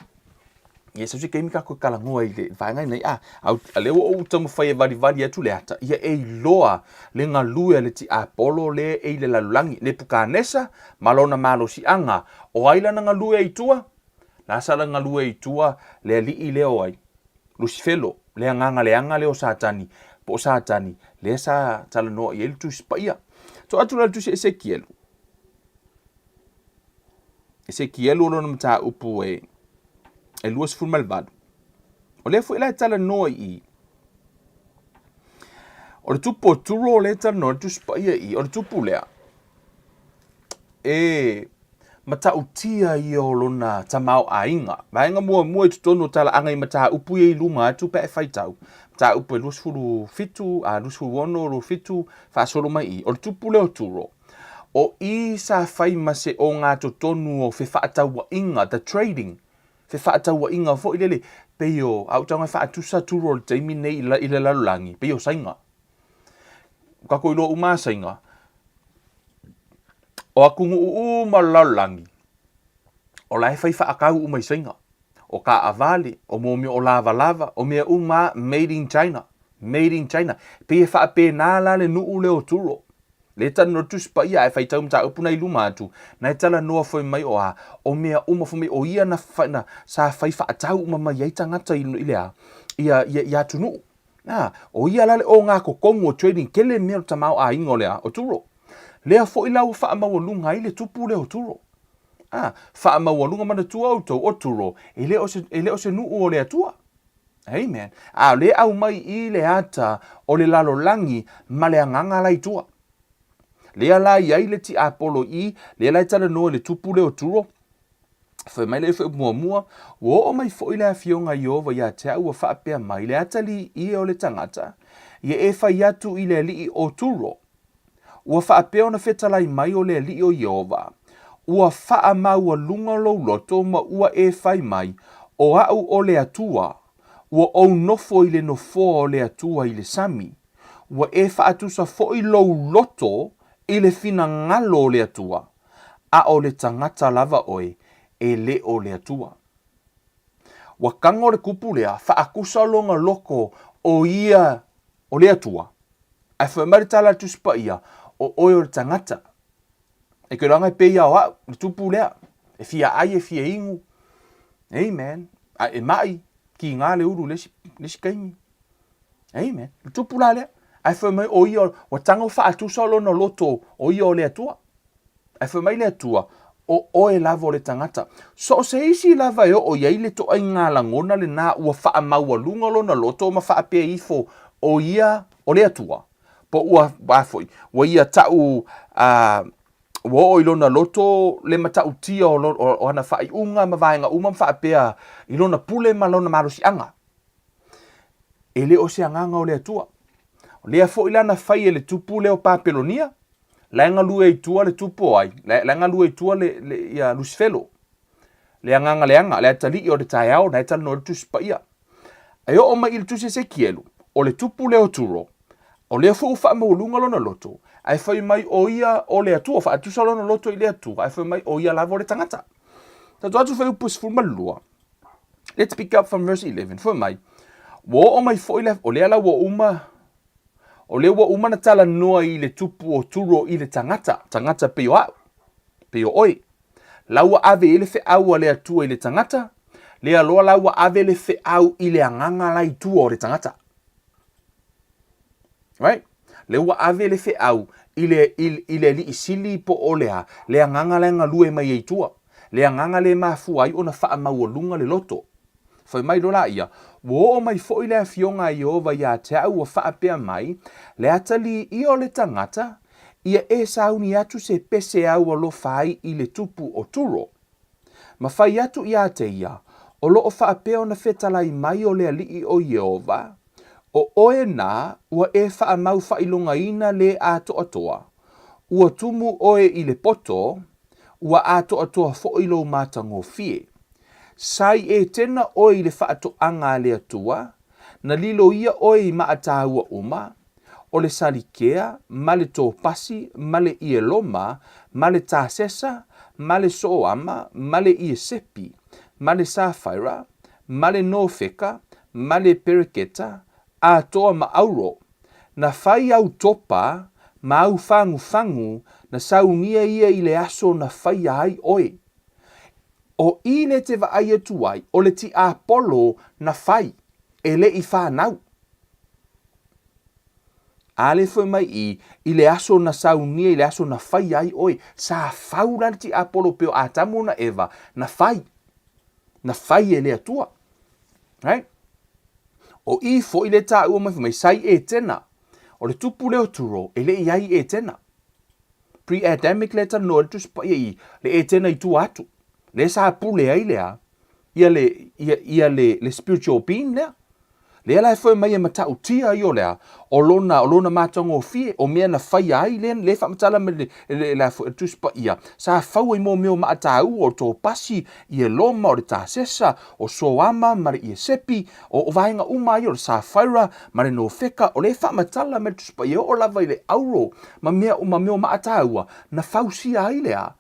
Speaker 1: Yes, so keimi kako kalangua i le whaengai nei, au leo o tamu whaia vari atu le ata, ia e loa le ngā lue le Tiapolo le e le lalulangi, le pukanesa, malona malo si anga, o ailana ngā lue i tua, la sala ngā lue i tua, le li i leo ai, Lucifelo, le anganga le anga leo satani, po satani le sa tala no i tu spaia to atu la tu Ezekiel lo no mata upu e luas ful malvado o le fu ila tala no i o le tupo turo le tala no tu spaia i o le tupu lea e mata utia i o lona tamau ainga vaenga mua i tutono tala anga i mata upu e lunga atu pe faitau ta upu lus fulu fitu a lus fulu wono lo fitu fa solo mai i o tupu le o turo o i sa fai mase o ngā tonu o fe Faatatau inga the trading fe Faatatau inga fo ilele peyo au tanga fa atusa turo le taimi nei ile lalulangi peyo sainga kako ilo uma sainga o akungu uma lalulangi o lai fai akau uma sainga o ka avale, o momi o lava, o mea uma made in China. Pe fa pe na la le nu le o turo. Le tan no tus pa ia e fai tau mta upuna i luma atu. Na tala noa foi mai o mea uma foi mai o ia na sa fai fa tau uma mai ai tangata i lea. Ia tunu. Na, o ia la le o ngā kokongo trading kele mea tamau a ingo lea o turo. Lea foi lau fa ma o lunga i le tupu le o turo. Fa mawalunga mana tua auto o turo ele o se nu o le atua. Amen. Le au mai i le ata o le lalo langi ma le anganga lai tua. Le ala i le Tiapolo i le ala tala no le tupu le o turo. Fa mai le fa mua o mai fo ile afionga Yehova ya te au fa pe mai le atali i o le tangata. Ye e fa yatu i le li o turo. O fa pe ona fetala i mai o le li o Yehova. Ua faa maua lunga lo loto ma ua e fai mai o au o le atua. Ua au nofo i le nofo o le atua i le sami. Ua e faa tusa fo i lo loto i le fina ngalo o le atua. A o le tangata lava oe e le o le atua. Ua kango le kupu lea faa kusa longa loko o ia o le atua. Ai fai maritala tuspa ia o oe o le tangata. E ke ranga pe ia wa tupu lea e fia ai e fia ingu. Amen. E mai ki ngā le uru lesi kaimi. Amen. Tupu la lea. Ai fai mai o ia o tango wha atu solo no loto o ia o le atua. Ai fai mai le atua o oe lava o le tangata. So se isi lava e o ia ile to ai ngā langona le nā ua wha maua lunga lo na loto ma wha pe ifo o ia o le atua. Po ua wafoi. Ua ia tau wo ilona loto le mata utia o ana fai unga ma vaenga uma fa pea ilona pule ma lona marusi anga ele o se anga o le atua le fo ilana fai ele tupu le o papelonia la nga lue tua le tupu ai la nga lue tua le ia Lucifelo le anga le tali o de taiao na tal no tu spaia ayo o ma il tu se kielu o le tupu le o turo o le fo fa mo lunga lona loto ai fai mai o ia o le atua fa atu solo no loto i le atua ai fai mai o ia lavo le tangata ta tu fai upus fu malua. Let's pick up from verse 11 fai mai wo o mai fo ile o le ala wo uma na tala noa i le tupu o turo i le tangata pe o oi laua ave ile fe au le atua i le tangata le aloa laua ave le fe au i le anganga lai tua o le tangata. Right? Le ua ave le fe au ile li isili po olea le anganga le ngalue mai eitua le anganga le mafu ai ona fa maua lunga le loto fai mai dola ia wo o mai fo i le fionga Iova ia te au wa whaapea mai, le atali I o le tangata, ia e sauni atu se pese au o lo whai I le tupu o turo. Ma whai atu ia te ia, o lo o whaapea na whetalai mai o le alii o Iova, o oe nā, ua e wha mau whailonga ina le ato atoa. Ua tumu oe I le poto, ua ato atoa fo ilo mātango fie. Sai e tena oe I le whaato anga le atua, na lilo ia oe I maataua uma, o le salikea, ma le tōpasi, ma le ieloma, ma le tāsesa, ma le soama, ma le iesepi, ma le sāwhaira, ma le nōwheka, ma le pereketa, a toa ma auro, na whai au topa, ma au whangu, na saunia ia I le aso na whai ai oe. O I le te vaai atu ai, o le ti Apolo na whai, e le I whanau. Ale foi mai I le aso na saunia I le aso na whai ai oe, sa whaura ti Apolo peo atamu na Eva, na whai e le atua. Right? O I fo I le tā ua mai sai e tena, o le tupu leo turo, e le iai e tena. Pre-Adamic le tano, le tuspa I le e tena I tu atu. Le sa pule ai lea, ia le spiritual being lea. Le ala e foi mai e matau tia I o lea, o lona mātango fie, o mea na whai ai le whamatala me le tuspa ia. Sa whau I mō maatau o tō pasi, I e loma o le tāsesa, o soama, ma le iesepi, o vaenga umai o le sa whaira, ma le no wheka, o le whamatala me le tuspa ia o lava I le auro, ma mea maataua, na whausia ai lea.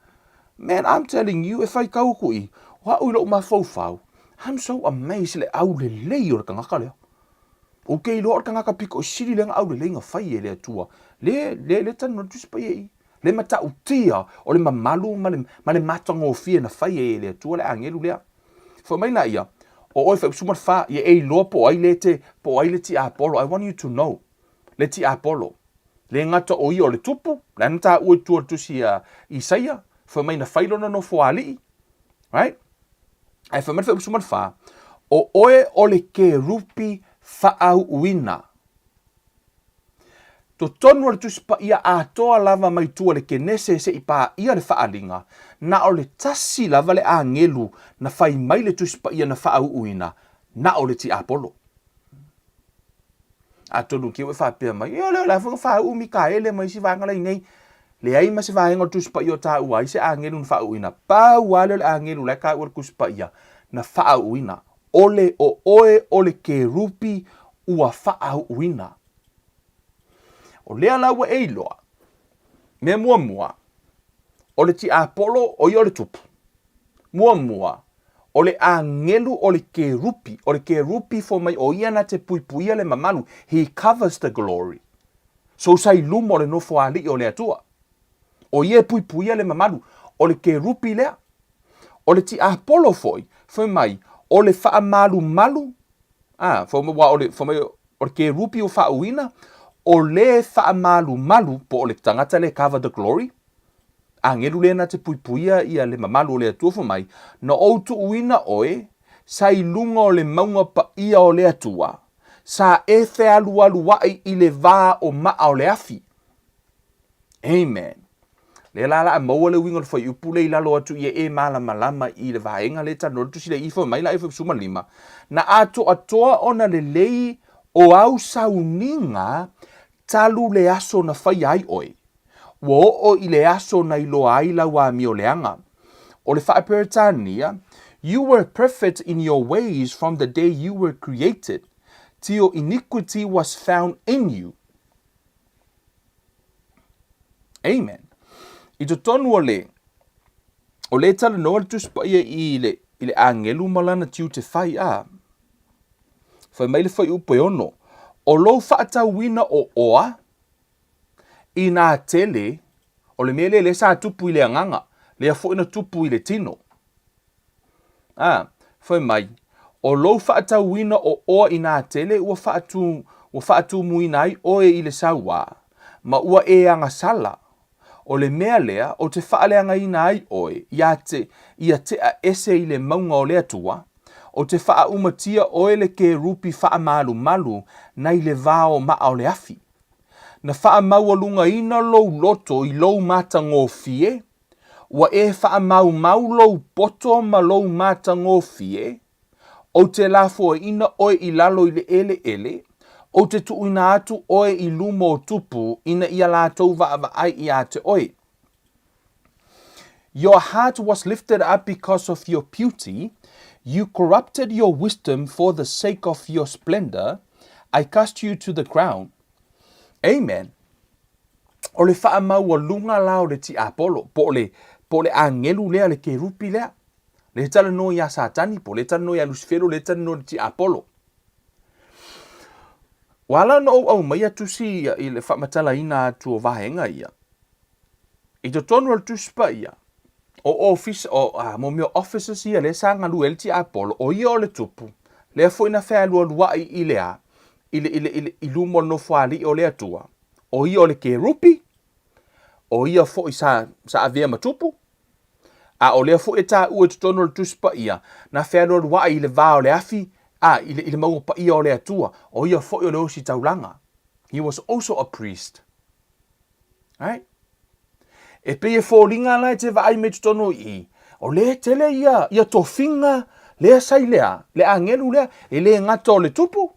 Speaker 1: Man, I'm telling you, if I kau kui, wa ui lo ma fau. I'm so amazed le au le lei o le kangaka lea. O kei lo o kangaka piko o siri le au le lei nga whai e le atua. Le tanu na tuspa i. Le mata utia o le mamalu ma le matango fie na whai e le atua le angelu lea. Fo mai na ia, o oi whai suman wha, ia e loa po ai le ti Apolo. I want you to know. Le ti Apolo. Le ngata o I o le tupu, le nata ue tua tusi Isaia. Fo mai na whailona no foali, right? Ai fo mai wha usuman wha, o oe o le ke rupi whaau uina. To tonu le tuspa ia atoa lava mai tua le ke nese se ipa ia le whaalinga, na o le tasi lava le angelu na whai mai le tuspa ia na whaau uina, na o le ti Apolo. A tonu ki ue whapea mai, ia leo la whaau umi ka ele mai si vangala I nei, le ai ma se vaenga o tuspa ia o tā ua, I se angelu na whaauina. Pau wale le angelu le ka ua kuspa ia na whaauina. Ole o oe ole ke rupi ua whaauina. O lea laua eiloa, me mua, ole ti Apolo o I ole tupu. Mua, ole angelu ole ke rupi fo mai o ia na te puipuia le mamalu. He covers the glory. So sai lumo le nofo ali o le atua. O ie puipuia le mamalu, o le ke rupi lea. O le ti Apolo foi mai, o le wha malu, fo mai, o le ke rupi o wha uina, o le wha malu, po o le tangata le cover the glory. Angelu le na te puipuia ia le mamalu o le atua fo mai, na outu uina oe, sai lunga o le maunga pa ia o le atua, sa e fe alu wai I le vā o maa o le afi. Amen. Le la maua le winga le fai upu le ilalo atu ia e malama I le vaenga le tano tusi le ifo mai la ifo suma lima. Na ato atoa ona le lei o au sauninga talu le aso na fai ai oe. Wo o I le aso na ilo ai la wa mi o leanga. O le fai peretania, you were perfect in your ways from the day you were created, till iniquity was found in you. Amen. I to tonu o le tala noa le tuspa ia I le angelu malana tiu te whai a. Whai mai le whai upo ono. O lou whaatau wina o oa, I nā tele, o le mele le sa tupu I le anganga, le a fo ina tupu I le tino. Whai mai, o lou whaatau wina o oa I nā tele, ua whaatu muina ai oe I le saua, ma ua e anga sala. O le mea lea, o te whaaleanga ina ai oe, ia te a ese I le maunga o le atua, o te wha umatia o ele ke rupi wha malu malu nei le vao maa o le afi. Na wha maua lunga ina lou loto i lou mata ngō fie, wa e wha mau lou poto ma lou mata ngō fie, o te lafo ina oe i lalo i le ele, o te tuuina atu oe i lumo tupu ina ia lātou va ai i a te oe. Your heart was lifted up because of your beauty. You corrupted your wisdom for the sake of your splendor. I cast you to the ground. Amen. O le wha maua lunga lao le Tiapolo, po le angelu lea le kerupi lea. Le tala no ia satani po, le tala no ia Lucifero, le tala no le Tiapolo. Wala no au mai atusi i le whamatala ina atu o vahenga ia. I to tonu al tuspa ia. O office mo meo officers ia le sanga lu el Tiapolo o ia o le tupu. Le fo ina fea lua i lea. I lumo no fuali o le atua. O ia o le kerupi. O ia fo i sa avea matupu. A o lea fo e tā ua tutono le tuspa ia. Na fea lua i le vao le afi. I le maua pa ia o le atua. O ia fo i o le osi taulanga. He was also a priest. Right? E pe e fōringa lai te vai me tutono i. O le tele ia tofinga lea sai lea. Le angelu lea. E le ngata o le tupu.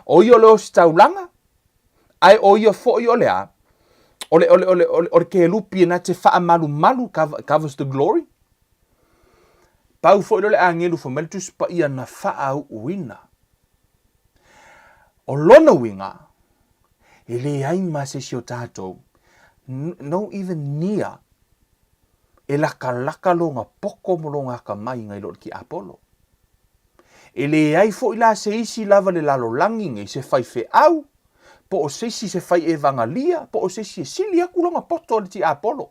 Speaker 1: O ia o le osi taulanga. Ai o ia fo i o lea. O le ke lupi na te wha malu covers the glory. Pau fo i le angelu fo meltus pa ia na wha uina. O lona winga. E le aima se si o tātou. No even near. E laka longa poko mo longa ka mai ngai lo ki Apolo. E le ai fo i la se isi lava le lalo langi ngai se fai fe au. Po o sesi se fai e vangalia, po o sesi e sili aku longa poto le Tiapolo.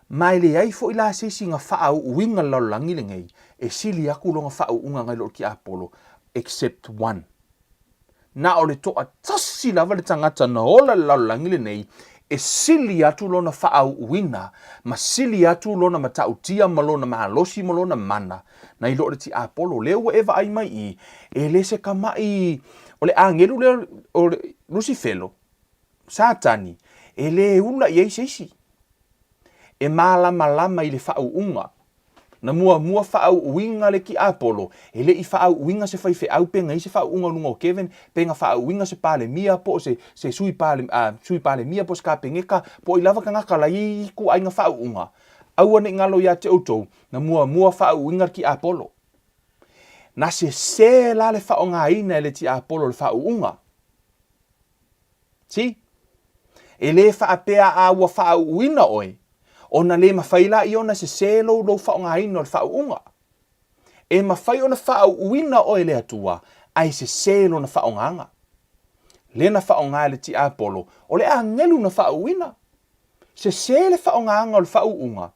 Speaker 1: Mai le ai fo i la sesi nga wha au uinga lalo langi le ngai, e sili aku longa wha au unga ngai lo ki Apolo, except one. Na o le toa tasi lava le tangata na ola lalo langi le nei, e sili atu lona wha au uina, ma sili atu lona matautia ma lona mahalosi ma lona mana, na i lo le Tiapolo, leo eva ai mai i, e le se kamai, o le angelu le o Lucifero, Satani, e le una i eisi. E malama i le whau unga. Na mua whau uinga le ki Apolo. E le i whau uinga se whai au penga i se whau unga lunga o Kevin. Penga whau uinga se pale mia po se sui pale mia po ska pengeka. Po i lava ka ngaka la i ku ainga whau unga. Aua ne ngalo ia te autou. Na mua whau uinga ki Apolo. Na se la le whao ngā ina le Tiapolo le whao unga. Si? E le whaapea a ua whao uina oi. O na le mawhaila i ona se lo whao ngā ina le whao unga. E mawhai o na whao uina oi le atua. Ai se lo na whao nganga. Le na whao ngā le Tiapolo. O le a ngelu na whao uina. Se le whao nganga o le whao unga.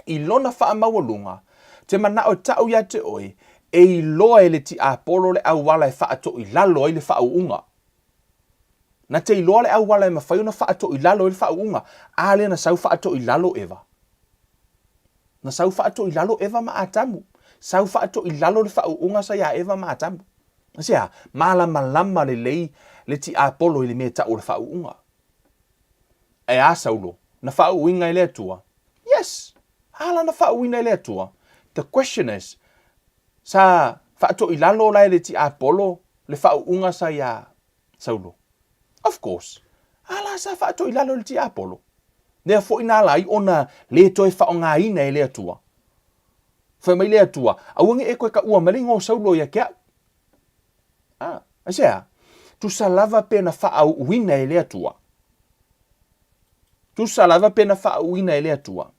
Speaker 1: I lona wha maua lunga. Te mana o tau ia te oi. E i loa e le Tiapolo le au wala e whaato i lalo i le whao unga. Na te i loa le au wala e mawhai ona whaato i lalo i le whao unga. A le na sau whaato i lalo eva. Na sau whaato i lalo eva ma atamu. Sau whaato i lalo le whao unga sa ia eva ma atamu. Na sea, malama le lei le Tiapolo i le mea tau le whao unga. E a saulo, na whao uinga i le atua. Yes, hala na whao uinga i le atua. The question is, sa whaato i lalo lai le Tiapolo le whao unga sa ia saulo. Of course. Ala sa whaato i lalo le Tiapolo. Nea fo ina lai ona le toi whao ngā ina e le atua. Whai mai le atua. Awangi e koe ka ua maringo saulo ia kia. Asea. Tu sa lava pena whao uina e le atua. Tu sa lava pena whao uina e le atua.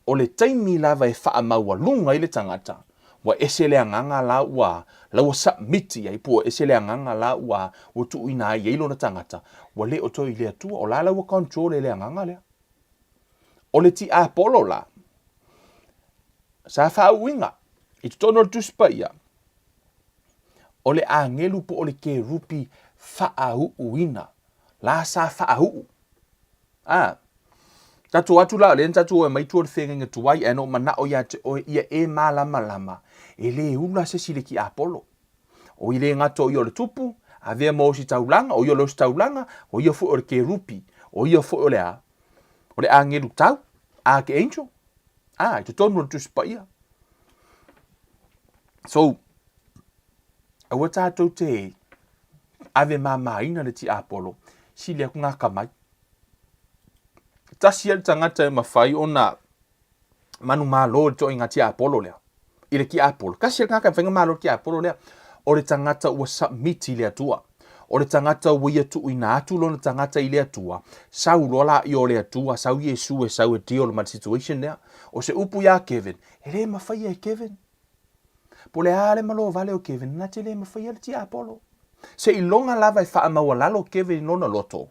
Speaker 1: O le taimi lava e wha maua lunga i le tangata. Wa ese le anganga la ua, la ua submiti ai pua, ese le anganga la ua, o tu ina ai eilo na tangata. Wa le o toi le atua, o la ua control le anganga lea. O le Tiapolo la. Sa wha uinga, i tutono le tuspa ia. O le angelu po o le ke rupi wha uina. La sa wha uu. Tatu atu la le tatu mai tu whenga tuai e no mana o ia te o ia e malama lama. E le ula se sile ki Apolo. O ile ngato i o le tupu, a vea mo si taulanga, o i o lo si taulanga, o i o fu o le ke rupi, o i o fu o le a. O le a ngelu tau, a ke angel. I te tonu le tusipa ia. So, a wa tātou te ave mamaina le ti Apolo, si le aku ngaka mai. Tasi al tangata e mawhai o na manu malo le to inga ti Apolo lea. Ile ki Apolo. Kasi al ngaka whenga malo ki Apolo lea. O le tangata ua submiti le atua. O le tangata ua ia tu ina atu lo na tangata i le atua. Sau lola i o le atua. Sau Yesu e sau e dio le mad situation lea. O se upu ya Kevin. E le mawhai e Kevin. Po le ale malo vale o Kevin. Na te le mawhai le ti Apolo. Se i longa lava e wha maua lalo Kevin lona loto.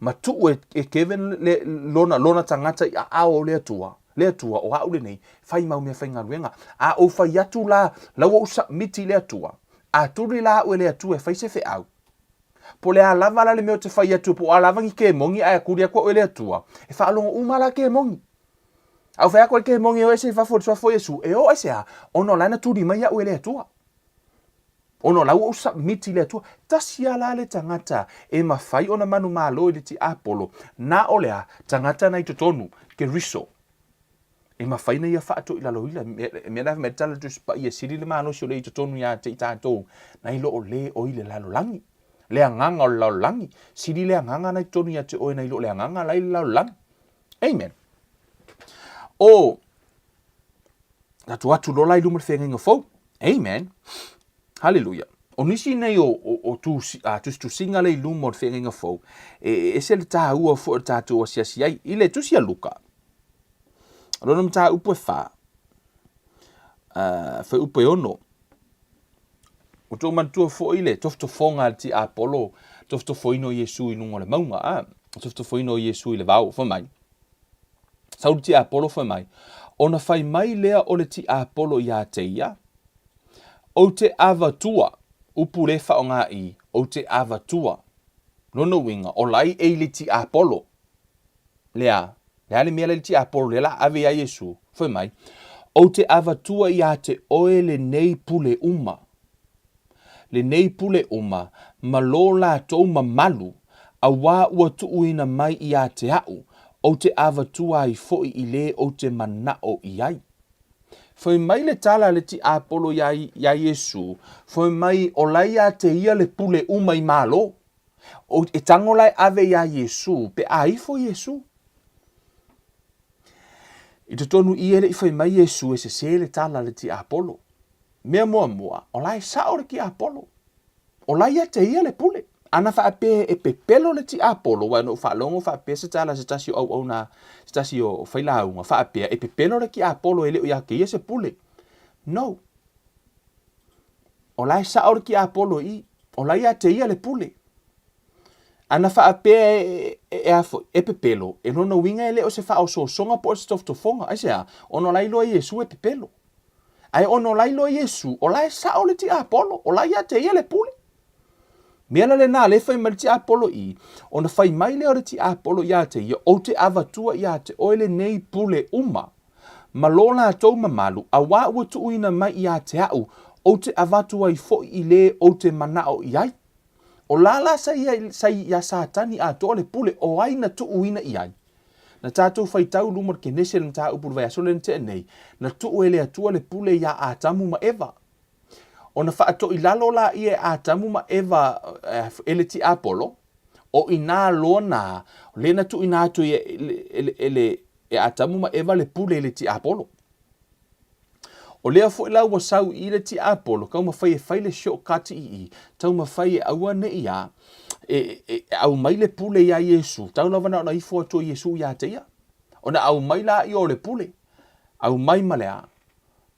Speaker 1: Ma tu e Kevin le lona tangata i a ao le atua. Le atua o au le nei. Whai mau mea whainga ruenga. A o whai atu la lau o submiti le atua. A turi la ue le atua e whai se au. Po le a lava la le meo te whai atua. Po a lava ngi ke mongi a kuria kwa ue le atua. E wha alonga umala ke mongi. Au whai akwa ke mongi o ese whafo le swafo Yesu. E o ese a ono lana turi mai a ue le atua. Ono lau o submiti le atua. Tasi ala le tangata e mawhai ona manu malo le ti Apolo. Na o lea tangata na i tonu ke riso. E mawhai na ia whaato i lalo ila. Mea nafe me tala tu spa ia siri le mano si o le i tonu ia te i tātou. Na ilo o le o i le lalo langi. Le anganga o le lalo langi. Siri le anganga na i tonu ia te oe na ilo le anganga la i le lalo langi. Amen. O natu atu lola i lumar whenga fau. Amen. Hallelujah. O nisi nei o tu singa le lumo o whenga fau. E se le taha ua fo le tātou o siasi ai. I le tusia luka. Rona mta upo e wha. Whai upo e ono. O tō mantua fo i le toftofonga ti Apolo. Toftofoino Yesu i nungo le maunga. Toftofoino Yesu i le vau. Wha mai. Sauri ti Apolo wha mai. Ona whai mai lea o le ti Apolo i a te ia. O te avatua, upu le wha o ngā i, o te avatua, nono winga, o lai e le ti Apolo. Lea le mea le ti Apolo, le la ave a Yesu, whai mai. O te avatua i a te oe le nei pule uma. Le nei pule uma, ma lo la tau ma malu, a wā ua tuuina mai i a te au, o te avatua i foi i le o te manao i ai. Foi mai le tala le ti Apolo ya Yesu. Foi mai o lai a te ia le pule uma i malo. O e tango lai ave ya Yesu. Pe a ifo Yesu. I te tonu i ele i foi mai Yesu e se le tala le ti Apolo. Mea mua. O lai saore ki Apolo. O lai a te ia le pule. Ana wha ape e pepelo le ti Apolo. Wano wha longo wha ape se tala se tasi au na se tasi o whailaunga. Wha ape e pepelo le ki Apolo ele o ia ke ia se pule. No. O lai saore ki Apolo i. O lai a te ia le pule. Ana wha ape e pepelo. E nono winga ele o se wha o so songa po se toftofonga. Ai sea, ono lai loa Yesu e pepelo. Ai ono lai loa Yesu. O lai saore ti Apolo. O lai a te ia le pule. Mea le nā le whai mai ti Apolo i, o na whai mai leo re ti Apolo i a te ia, o te avatua i a te oile nei pule uma, ma lola tau mamalu, a wā ua tuuina mai i a te au, o te avatua i fo i le o te manao i ai. O lala sa ia sātani a to le pule, o ai na tuuina i ai. Na tātou whai tau lumar ke nese na tā upuru vai asole te nei, na tuu ele atua le pule ia a tamu ma eva. Ona whaato i lalo la i e a tamu ma eva ele ti Apolo, o i nā lona, le na tu i nā tu e a tamu ma eva le pule ele ti Apolo. O lea fo i lau wasau i le ti Apolo, kau ma whai e whai le shortcut i, tau ma whai e aua ne i a, au mai le pule i a Yesu, tau lawa na i fo atua Yesu i a te ia. Ona au mai la i o le pule, au mai ma le a,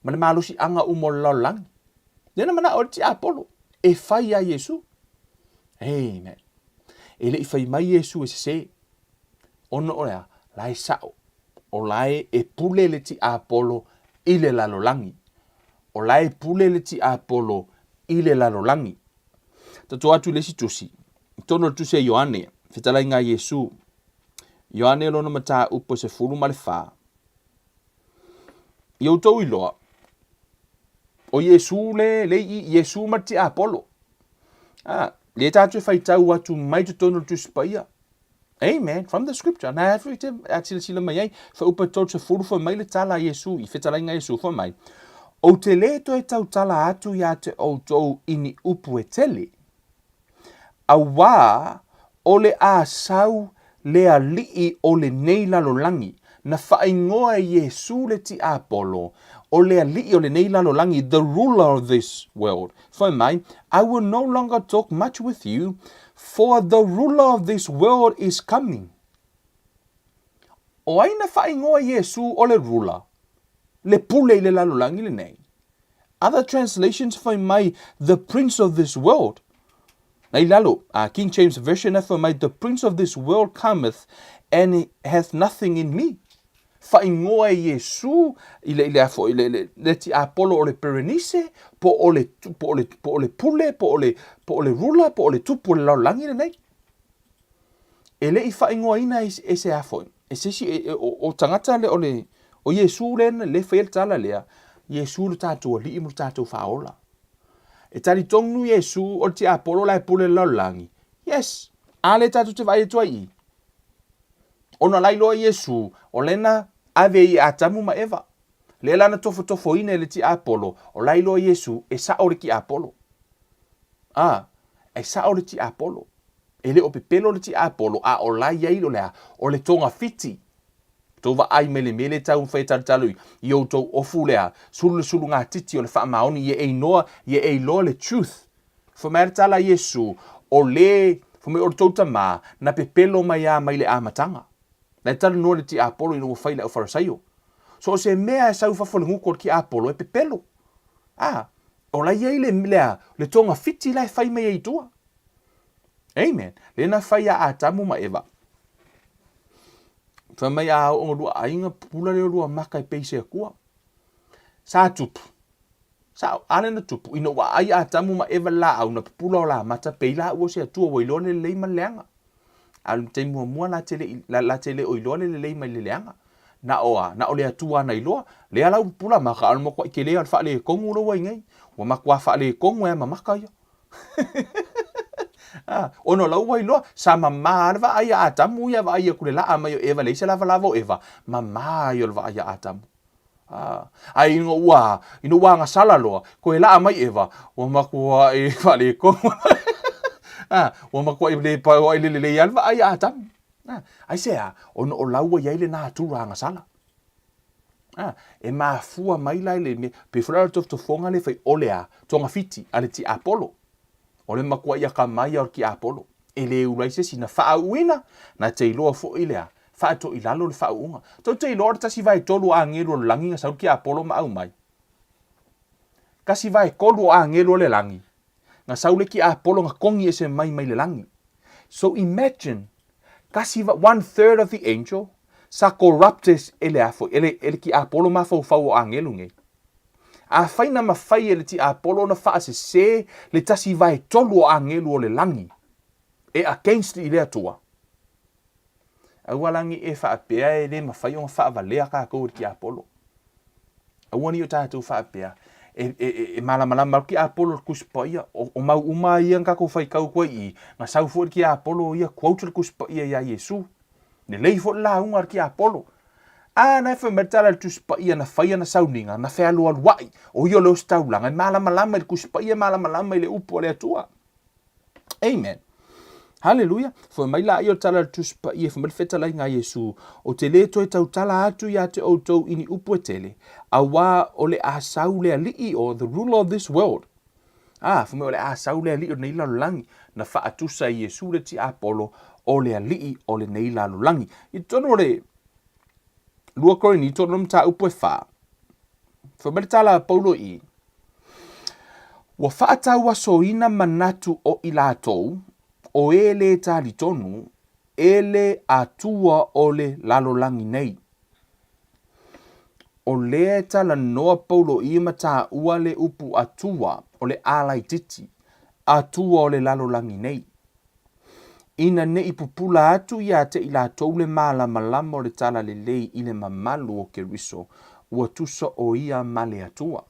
Speaker 1: ma le malusi anga umo laulangi. Nena mana o ti Apolo. E whai a Yesu. Amen. E le i whai mai Yesu e se. Ono o rea. Lai sao. O lai e pule le ti Apolo i le lalolangi. O lai pule le ti Apolo i le lalolangi. Tato atu le si tusi. Tono tusi a Ioane. Whitalai ngā Yesu. Ioane lona mata upo se fulu ma le wha. Iau tau iloa. O Yesu le Yesu ma ti Apolo. Le tatu fai tau atu mai tu tonu tu spaia. Amen. From the scripture. Na afu te atila sila mai ai. Fa upa tau se fulu fa mai le tala Yesu. I fetala inga Yesu fa mai. O te le to e tau tala atu ya te o tau ini upu e tele. A wā o le a sau le a lii o le nei lalolangi. Na whaingoa Yesu le ti Apolo. O le a lii o le nei lalolangi. The ruler of this world. For mai, I will no longer talk much with you. For the ruler of this world is coming. O aina whaingoa Yesu o le ruler. Le pule le lalolangi le nei. Other translations for mai, the prince of this world. Nei lalo, King James Version for mai, the prince of this world cometh and he hath nothing in me. Whaingoa Yesu le ti Apolo o le Berenice, po o le pule, po o le rula, po o le tupu le laulangi le nei. E le I whaingoa ina e se afoi. E se si o tangata le o Yesu le whael tala lea. Yesu le tātou li imu tātou whaola. E tari tonu Yesu o ti Apolo lai pule laulangi. Yes, a le tātou te vai e tuai I. Ona lai loa Yesu, o lena ave I atamu ma eva. Le lana tofo ine le ti Apolo, o lai loa Yesu, e sa ore ki Apolo. E sa ore ti Apolo. E le o pepelo le ti Apolo, o lai yailo lea, o le tonga fiti. Tova ai mele tau whai talu I o tau ofu lea, sulu ngā titi o le wha maoni, ye e loa le truth. Whamere tala Yesu, o le, whamere o tauta mā, na pepelo mai a mai le amatanga. Na talu noa le ti Apolo I no whai le o farisaio. So se mea e sau whawhole nguko ki Apolo e pepelo. O la iei le tonga fiti lai whai mea I tua. Amen. Le na whai a atamu ma eva. Whamai a o rua ainga pula leo rua maka I peise a kua. Sa tupu. Sa ale na tupu. Ino wa ai a tamu ma eva la au na pula o la mata peila ua se atua wa ilone le leima leanga. Alu te mua la tele o ilone le leima le leanga. Na o le atua na iloa. Le ala pula maka alu makwa ike lea alfa le kongu uro wa ingai. Wa makwa fa le kongu e mamaka ia. Ono lau wai loa sa mama va ai atamu ia va ai kule la ama yo eva le se lava eva mama yo va ai atamu ai ino wa nga sala loa ko la ama eva o makua e vale ko o makua le pa o le ya va ai atamu ai se ono o lau wa ile na tu nga sala e ma fua mai lai le pe fura to fonga le fai olea tonga fiti ale ti Apolo. O le makua ia ka mai or ki Apolo. E le uraise si na wha uina na te iloa fo ilea. Wha to ilalo le wha unga. Tau te iloa tasi vai tolu a ngero le langi nga sau ki Apolo ma au mai. Kasi vai kolu a ngero le langi. Nga sau le ki Apolo nga kongi ese mai le langi. So imagine, kasi 1/3 of the angel sa corruptes ele afo. Ele ki Apolo ma fau a ngelo nge. A faina mawhai ele ti Apolo na wha se le tasi vai tolu o angelu o le langi. E against I lea tua. Aua langi e wha apea e le mawhai o wha avalea ka kou ki Apolo. Aua ni o tātou wha apea. E malamalama ki Apolo kuspa ia. O mau uma ia nga kou whai kau koe I. Nga sau fuat ki Apolo ia kwautul kuspa ia Yesu. Ne lei fuat la ungar ki Apolo. Na fa mertala tu spa ia na faia na sauninga na fa alu wai o yo lo staulanga malama ku spa ia malama le upo le tua. Amen. Hallelujah. Fo mai la io tala tu spa ia fa fetala nga Yesu o te le to tau tala atu ya te o tou ini upo tele awa o le a saule ali o the ruler of this world. Fo me o le a saule ali o nei la langi na fa atusa Yesu le ti Apolo o le ali o le nei la langi. I tono le Lua Korini tōna mta upo e wha. Whameritala Paulo I. Wa whaatau aso ina manatu o ilatou, o ele tali tonu, ele atua o le lalolangi nei. O le tala noa Paulo I mata ua le upu atua o le alai titi, atua o le lalolangi nei. ina ne ipupula atu ia te ila toule malama o le tala lelei i le mamalu o Keriso ua tusa o ia ma le atua.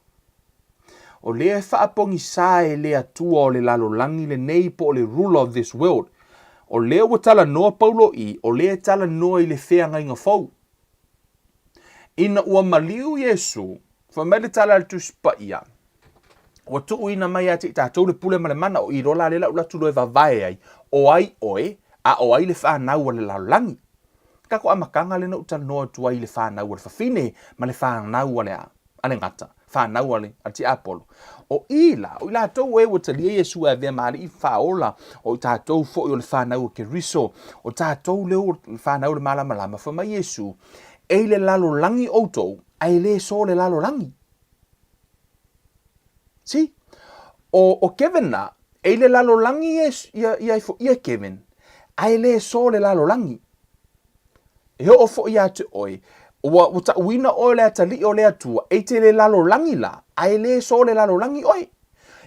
Speaker 1: O lea whaapongi sae le atua o le lalolangi le nei po o le ruler of this world. O lea ua tala noa Paulo i, o lea tala noa i le whea ngai ngafau. Ina ua maliu Yesu, whamele tala le tuspa ia. Ua tuu ina mai ati tātou le pule ma le mana o i rola lela ula tulo e vavae ai, o ai oe, a o ai le whanau le lalolangi. Kako amakanga le na utala noa tua i le whanau le whawhine, ma le whanau le ale ngata. Whanau ale Tiapolo. O ila, o ila tau e o talia Yesu a vea maari i whaola o tātou fo i o le whanau o Keriso, o tātou leo le whanau le malama whama Yesu, e le lalolangi outou, ai le so le lalolangi. Si? O Kevin na, e le lalolangi ia Kevin, ai le so le lalolangi. E o fo ia te oi, o ta uina o le atali o le atua, e te le lalolangi la, ai le so le lalolangi oi.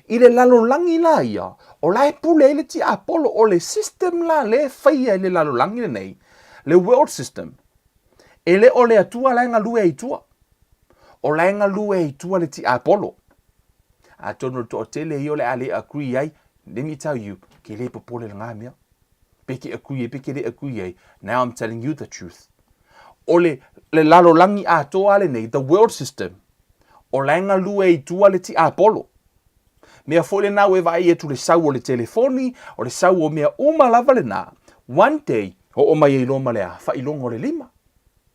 Speaker 1: I le lalolangi la ia, o la e pule ile Tiapolo o le system la le whaia le lalolangi le nei, le world system. E le o le atua la inga lue i tua. O la inga lue i tua le Tiapolo. A tono to tele i o le ale agree ai, let me tell you, ke le popole le ngā mea. Peke agree, peke le agree ai, now I'm telling you the truth. O le lalolangi a toa le nei, the world system. O la inga lue i tua le Tiapolo. Mea fo le nau e vai e tu le sau o le telefoni, o le sau o mea uma lava le nā. One day, o mai e loma le a, fa ilongo le lima.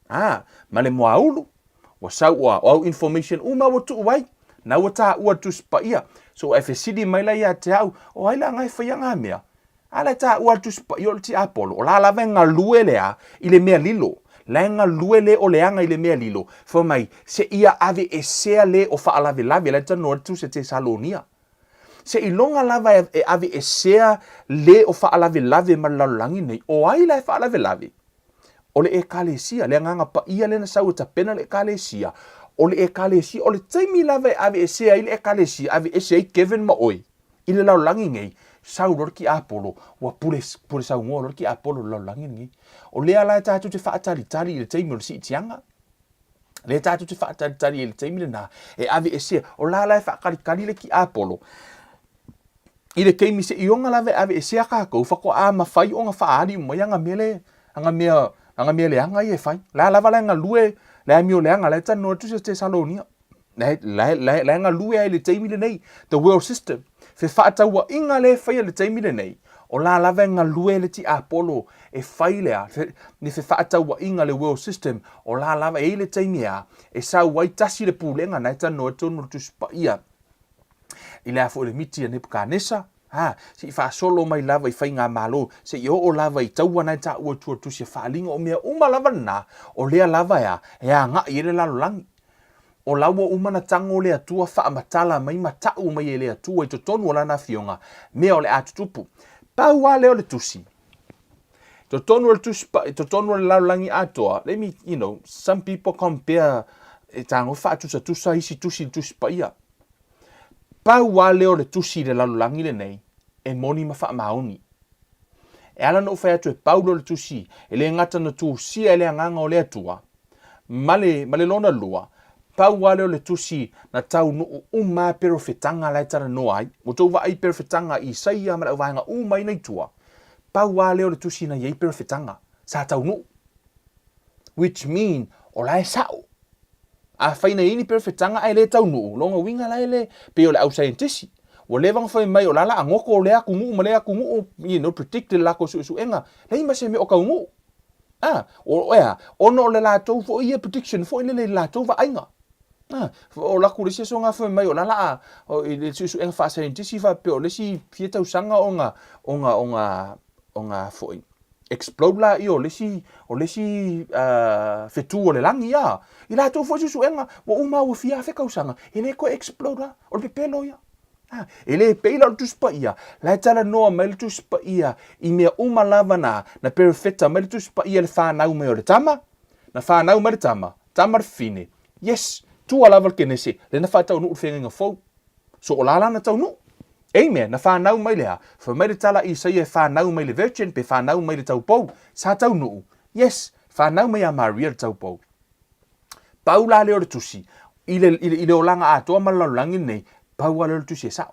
Speaker 1: Ma le moa ulu. Wa sau o au information uma o tu wai. Na wa ta ua tu spa ia. So e fesidi mai la ia te au, o ai la ngai whaia ngā mea. Ala ta ua tu spa ia o le Tiapolo. O la lava ngā lue le a, i le mea lilo. La ngā lue le o le anga i le mea lilo. Fa mai, se ia ave e sea le o wha alave lave, la tano tu se te Salonia. Se ilonga lava e ave e sea le o wha alave lave ma lalolangi nei, o ai la e wha alave lave. O le ekalesia, le nganga pa ia le na sau ta pena le ekalesia. O le ekalesia, o le taimi lava e ave e sea i le ekalesia, ave e sea i Kevin ma oi. I le lalolangi nei, sau lorki Apolo, wa pule sau ngoa lorki Apolo lalolangi nei. O le ala e tātou te whaatari i le taimi o le si itianga. Le tātou te whaatari i le taimi le nā, e ave e sea, o la ala e whaakari le ki Apolo. I le keimi se ionga lave ave e sea kākou, whako a mawhai o ngā whaari mo anga mele, anga mele anga i e whai. La lava la ngā lue, la mio le anga, la tano tu se te Salonia. La ngā lue ai le teimi le nei, the world system. Fe whaataua inga le whai le teimi le nei, o la lava ngā lue le Tiapolo e whai lea, ni fe whaataua inga le world system, o la lava e le teimi a, e sa wai tasi le pūlenga, na tano tono tu spa ia. I lea fo le miti a Nebuchadnezzar, se i wha solo mai lava i whai ngā malo, se i o lava i taua nai ta ua tua tu se whaalinga o mea uma lava na, o lea lava e a ngā i ele lalolangi. O laua umana tango lea tua wha amatala mai matau mai e lea tua i to tonu o lana fionga, mea o le atutupu. Pau a leo le tusi. To tonu o le lalolangi atoa, let me, some people compare e tango wha tusa isi tusi pa ia. Pau a leo le tusi le lalolangi le nei, e moni ma wha maoni. E ala no whai atu e paulo le tusi, e le ngata na tu sia e le anganga o le atua. Male lona lua, pau a leo le tusi na tau no uma perfetanga lai tara no ai, o tau wa ai perfetanga i saia mara vaenga uma inai tua. Pau a leo le tusi na iei perfetanga, sa tau no. Which mean, o lai sao. A whaina ini perfetanga ai le tau nuu, longa winga lai le, pe o le au scientisi. O le wang whai mai o lala a ngoko o le aku nuu, ma le aku nuu, predicted lako su enga, le ima se me o kau nuu. Ono o le la tau fo ia prediction, fo ile le la tau va ainga. O laku le so nga whai mai o lala a, o le su enga wha scientisi fa pe o le si fie tau sanga o nga fo explode la i o lesi fetu o le langi ia. I la tau fo su enga, wa uma ua fia fe kausanga, e le ko explode la, o le pepelo ia. E le peila o tuspa ia, la tala noa mai le tuspa ia, i mea uma lava na perfecta mai le tuspa ia le whanau mai o le tama, na whanau mai le tama le fine. Yes, tua lava le kenese, le na whatau nuu whenga ngā fau. So o la na tau nuu. Amen. Na whanau mai lea. Fa mai le tala i sa ia whanau mai le virgin, pe whanau mai le taupou. Sa tau nuu. Yes, whanau mai a Maria le taupou. Pau la leo le tusi. Ile o langa atoa malalangi nei. Pau a leo le tusi e sao.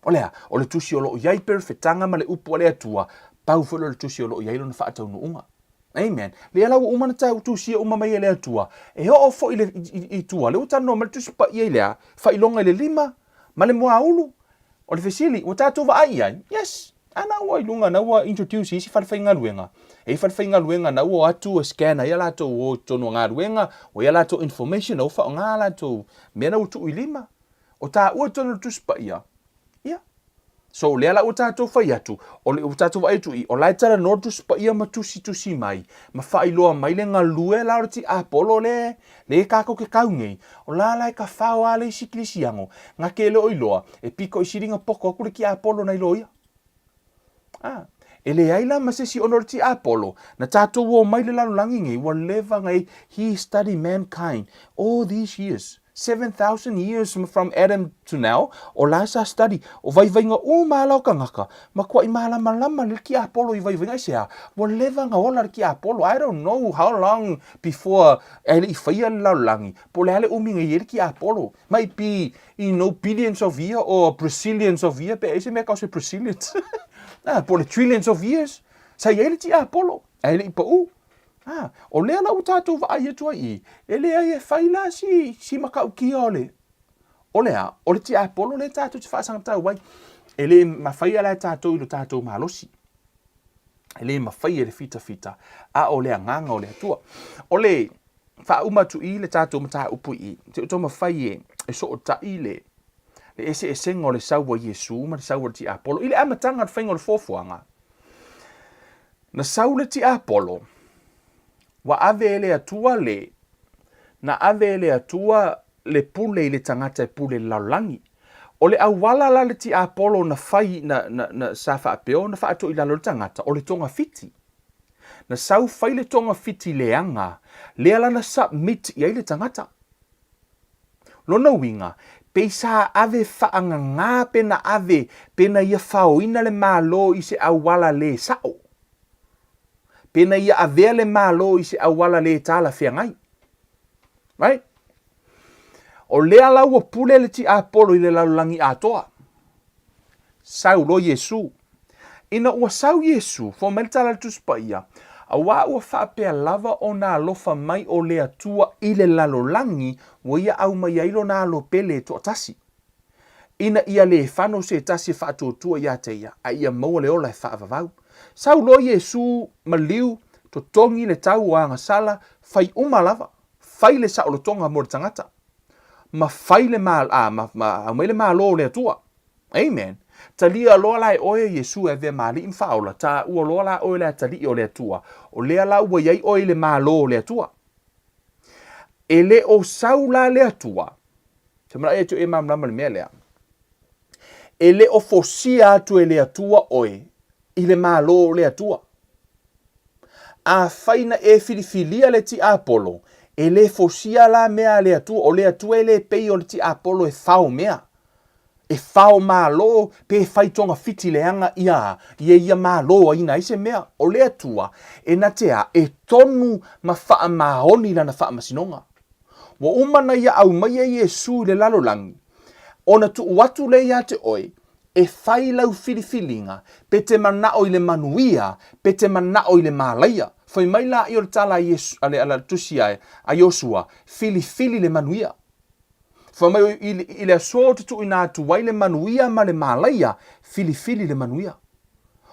Speaker 1: O lea, o le tusi o lo iai perfetanga ma le upu o le atua. Pau folo le tusi o lo iai lo na whaatau nuunga. Amen. Le ala o umana tau tusi e uma mai e le atua. E ho o fo i tua. Le utano ma le tusi pa i lea. Fa ilonga le 5. Ma le mua ulu. O le fesili. O tātou wa ai ai. Yes. Ana ua ilunga na ua introduce isi whalwhainga luenga. E whalwhainga luenga na ua atu a scanner. Ia lato o tono ngā luenga. O ia lato information. O wha o ngā lato. Mena utu i 5. O tā ua tono tusi pa ia. Ia. So le ala o tātou whai atu, o le o tātou wai atu i, o lai tara notus pa ia tusi mai, ma whailoa mai le ngā lue laura ti Apolo le kako ke kaungei, o la lai ka whao ale i siklisiango, ngā ke leo iloa, e piko i siringa poko akure ki Apolo na iloia. E le aila ma se si onor ti Apolo, na tātou o mai le lalulangi ngai, wa leva ngai, he studied mankind all these years. 7,000 years from Adam to now, o la sa study, o vaivainga o malau ka ngaka, ma kua i malama le ki Apolo i vaivainga i sea, wa leva nga ola le ki Apolo, I don't know how long before ele i whaia le laulangi, po le ale uminga i ele ki Apolo, might be, billions of years or Brazilians of years, pe ese mea kause Brazilians, po le trillions of years, sa i ele ti Apolo, ele i pa u, o lea lau tātou wa ai atua i, e lea e whaila si makau ki ole. O lea, o le ti Apolo le tātou te whaasanga tau wai, e le ma whaia lai tātou ilo tātou mahalosi. E le ma whaia le fita, o lea nganga o le atua. O le wha umatu i le tātou mata upu i, te uto ma whaie e so o ta i le ese e sengo le sauwa Yesu, ma le sauwa le ti Apolo, i le amatanga le whaingo le fofuanga. Na sau le ti Apolo, wa ave ele atua le, na ave ele atua le pule i le tangata e pule laulangi. O le awala la le ti Apolo na fai na sa whaapeo, na whaato i lalo le tangata, o le tonga fiti. Na sau fai le tonga fiti leanga, le ala na submit i le tangata. Lona winga, pe sa ave whaanga ngā pena ave, pena ia whaoina le malo i se awala le sao. Pena ia avea le malo i se awala le tala whea ngai. Right? O lea lau a pule le ti Apolo i le laulangi atoa. Sau lo Yesu. Ina ua sau Yesu, fo meltala le tuspa ia, a wā ua whaapea lava o nā lofa mai o le atua i le laulangi, wa ia au mai ailo nā lo pele to tasi. Ina ia le whano se tasi whaatotua ia te ia, a ia maua le ola e whaavavau. Sau lo Yesu maliu to tongi le tau o anga sala fai umalava, fai le sao lo tonga mo le tangata. Ma fai le le malo le atua. Amen. Talia loa lai oe Yesu e ve mali in faula, ta ua loa lai oe le tali o le atua, o lea la ua iai oe le malo le atua. E le o sau la le atua, te mara e tu e mamlama le mea lea. E le o fosia atu e le atua oe, i le malo le atua. A faina e filifilia le ti Apolo, e le fosia la mea le atua, o le atua e le pei o le ti Apolo e fao mea. E fao malo, pe fai tonga fiti leanga ia malo ina ise mea, o le atua, e na tea, e tonu ma faa mahoni lana faa masinonga. Wa umana ia au mai e Yesu le lalolangi, ona tu watu le ia te oi, e fai lau filifilinga, pe te manao i le manuia, pe te manao i le malaia. Fai mai la i o le tala Yesu, ala tusiae, a Yosua, filifili le manuia. Fai mai i le asua tutu i nā tuwai le manuia ma le malaia, filifili le manuia.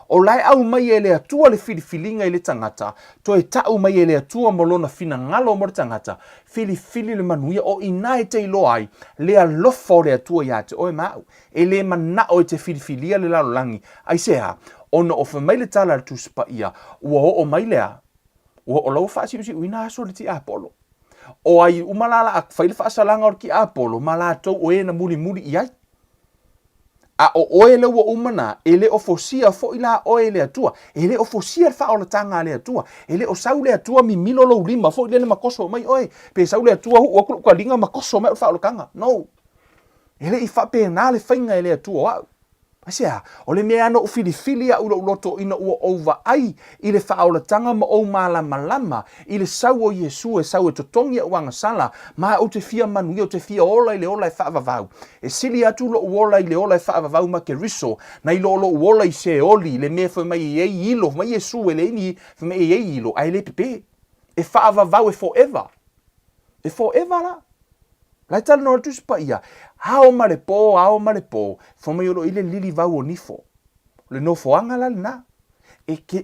Speaker 1: O lai au mai e le atua le filifilinga i le tangata, to e tau mai e le atua molona fina ngalo mo le tangata, filifili le manuia o ina e te ilo ai, le alofa o le atua ia te oe mau, e le manao e te filifilia le lalolangi, ai sea, ono o mai le tala le tuspa ia, ua o mai lea, ua o lau whaasi usi uina aso le ti Apolo. O ai umalala ak whaile whaasalanga o ki Apolo, malatou o e na muri iai. A o oe le ua umana, e le o fosia fo ila oe le atua, e le o fosia le whaola tanga le atua, e le o sau le atua mi milo lau lima, fo ile le makoso mai oe, pe sau le atua ua kuluka linga makoso mai o whaola kanga, no. E le i whape na le whainga e le atua au. Asia, o le mea ana o filifili a ula uloto ina ua over ai, i le whaolatanga ma o malama, i le sau o Yesu e sau e totongi a uanga sala, ma o te fia manui o te fia ola i le ola e whaavavau. E sili atu lo uola i le ola e whaavavau ma ke riso, na i lo uola i se oli, le mea wha mai e ilo, mai Yesu e le ini wha mai e ilo, ai le pepe. E whaavavau e forever. E forever la. Lai tala no tus pa ia. Hao mare po, fomai olo ile lili vau o nifo. Le no foanga la na.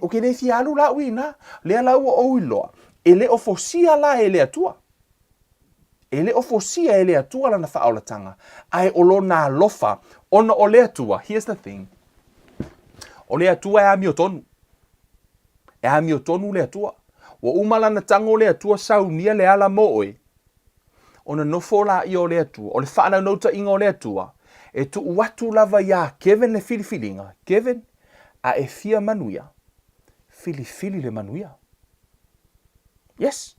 Speaker 1: O ke ne fi alu la uina, le ala o iloa. E le ofosia la e le atua. E le ofosia e le atua la na whaolatanga. Ai olo na lofa, ona o le atua. Here's the thing. O le atua e ami o tonu. E ami o tonu le atua. Wa umala na tango le atua saunia le ala moe. Ona nofo la i o le atua, o le whaana nauta inga o le atua, e tu uatu lava ia Kevin le filifilinga, Kevin a e fia manuia, filifili le manuia. Yes,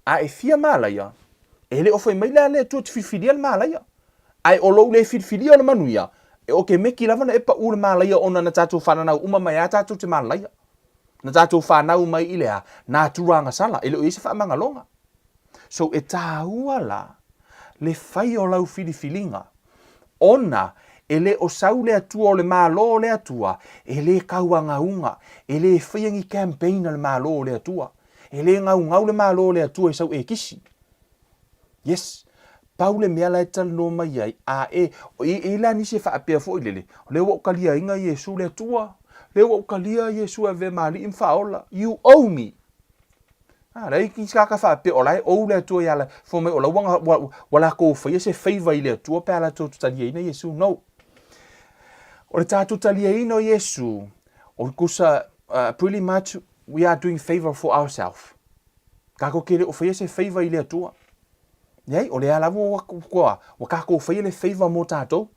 Speaker 1: a e fia malaia, e le ofo i maila le atua te filifilia le malaia, ai o lou le filifilia le manuia, e o ke meki lava na epa u le malaia ona na tātou whananau uma mai a tātou te malaia, na tātou whanau mai ilea, nā turanga sala, e le o isi whaamanga longa. So e tāua la, le whai o lau filifilinga. Ona, e le o sau le atua o le mālo le atua, e le kauanga unga, e le whaiangi campaign le mālo le atua, e le ngau le mālo le atua e sau e kisi. Yes, paule mea lai tal no mai ai, a e la nisi whaapea fo i lele, le wa ukalia inga Yesu le atua, le wa ukalia Yesu a ve mali in whaola, you owe me. Rei ki skaka fa pe olai o le tu ya la fo me ola wala ko fa se favor ile tu pe ala tu tali ina Yesu no o le tatu tali ina Yesu o kusa pretty much we are doing favor for ourselves ka ko kele o fa se favor ile tu nei o le ala wa ka ko fa ile favor mo tato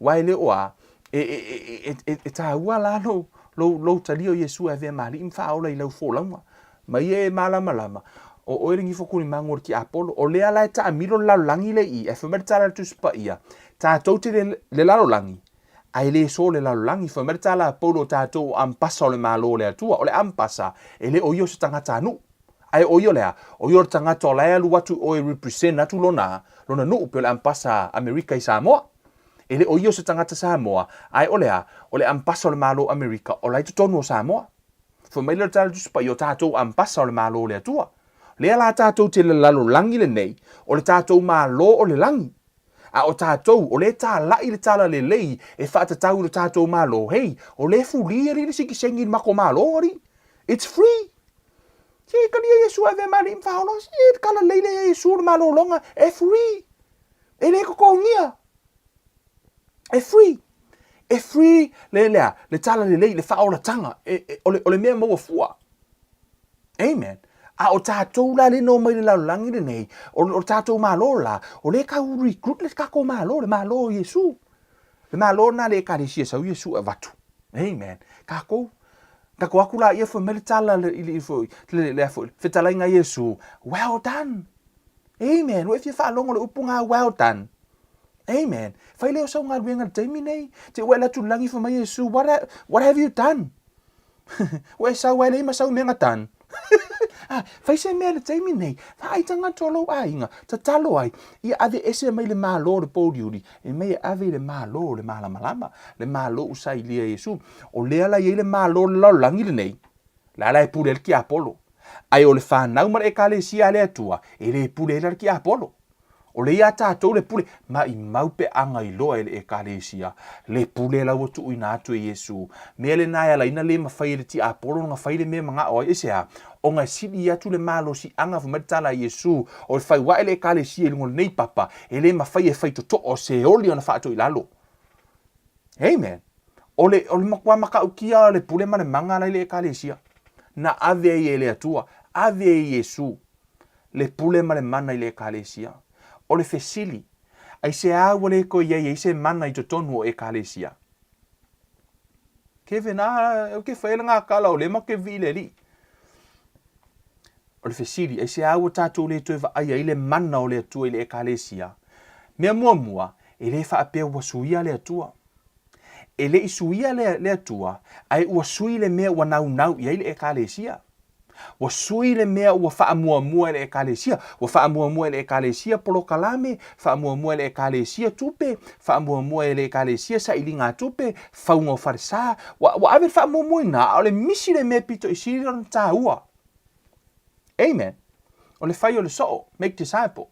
Speaker 1: wa ile o e ta wala lo tali o Yesu ave mali im fa ola ile fo lama mai e malama o oiringi fokuni mangor ki Apolo o le ala ta amilo la langi le i e femertala tu spa ia ta toti le la langi ai le so le la langi femertala Apolo ta to ampasa le malo le atua o le ampasa e le oio se tangata nu ai oio le o yo tangata la lu watu o represent atu lona nu pe le ampasa America i Samoa e le oio se tangata Samoa ai o le ampasa le malo America o lai tonu Samoa fo mai le tala tusi pa i o tātou ampasa o le mālo le atua. Le ala tātou te le lalo langi le nei, o le tātou mālo o le langi. A o tātou, o le tā lai le tala le lei, e whaatatau le tātou mālo, hei, o le fulia ri le siki sengi mako mālo ori. It's free. Si kalia Yesu ave mali mwhaono, si kala leile Yesu le mālo longa, e free. E le koko ngia. E free. E free le tala le whaola tanga, o le mea maua fua. Amen. A o tātou la le no mai le laulangi le nei, o tātou mālo la, o le ka recruit le kako mālo, le mālo Yesu. Le mālo na le ka le sia sau Yesu a vatu. Amen. Kako aku la ia fo me le tala le fetala inga Yesu. Well done. Amen. If you whaalongo le upunga, well done. Amen. Fai leo sau ngā ruenga taimi nei. Te wela tu langi for mai Yesu. What have you done? Wai sau wai leima sau mea ngatan. Fai se mea le taimi nei. Fai tanga tolo ai inga. Ta talo ai. Ia ave ese mai le mālo le pōdiuri. E mai ave le mālo le malamalama. Le mālo usai lia Yesu. O lea la ie le mālo le lau langi le nei. La la e pule ki Apolo. Ai o le whanau mara e kale si ale atua. E le pule le ki Apolo. O le ia tātou le pule, ma i maupe anga i loa e ekalesia, le pule la watu ina atu e Yesu. Mea le nai ala ina le mawhai le ti Apolo, nga whai le mea mga oa esea, o ngai sidi atu le malo si anga fumaritala Yesu, o le whai wae le ekalesia e lungo nei papa, e le mawhai e whai toto o se oli o na whaato i lalo. Amen. O le makua maka ukia le pule ma le manga la le ekalesia, na ave e le atua, ave e Yesu, le pule ma le mana i le ekalesia. O le fesili, ai se awa le ko iei, ai se mana i to tonu o e kalesia. Kevin, o ke whaela ngā kala o le ma ke vile li. O le fesili, ai se awa tātou le toi wa ai le mana o le atua i le e kalesia. Mea mua, e le wha apea wasuia le atua. e le isuia le atua, ai ua sui le mea ua nau ia le ekalesia. Ua sui le mea ua whaamuamua le ekalesia, ua whaamuamua le ekalesia polo kalame, whaamuamua le ekalesia tupe, whaamuamua le ekalesia sa ilinga tupe, whaunga o wharesa, ua awe whaamuamua ina, o le misi le mea pito i siri o ta ua. Amen. O le whai o le soo, make disciple,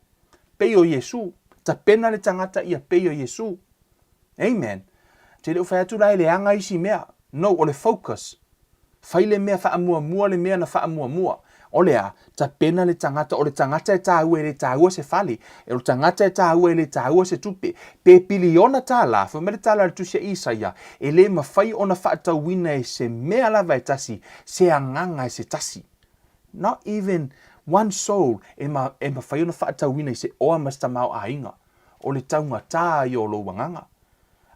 Speaker 1: peo Yesu, ta pena le tangata ia peo Yesu. Amen. Te leo whai atu lai le anga isi mea, no, o le focus, whai le mea whaamuamua le mea na whaamuamua. O lea, ta pena le tangata, o le tangata e tāua e le tāua se whali, e le tangata e tāua e le tāua se tupe, pe piliona tā la, whamere tā la tu se Isaia, e le mawhai ona whaatauina e se mea lava e tasi, se anganga e se tasi. Not even one soul e mawhai ona whaatauina e se oa mastamau a inga, o le taunga tā i o lo wanganga.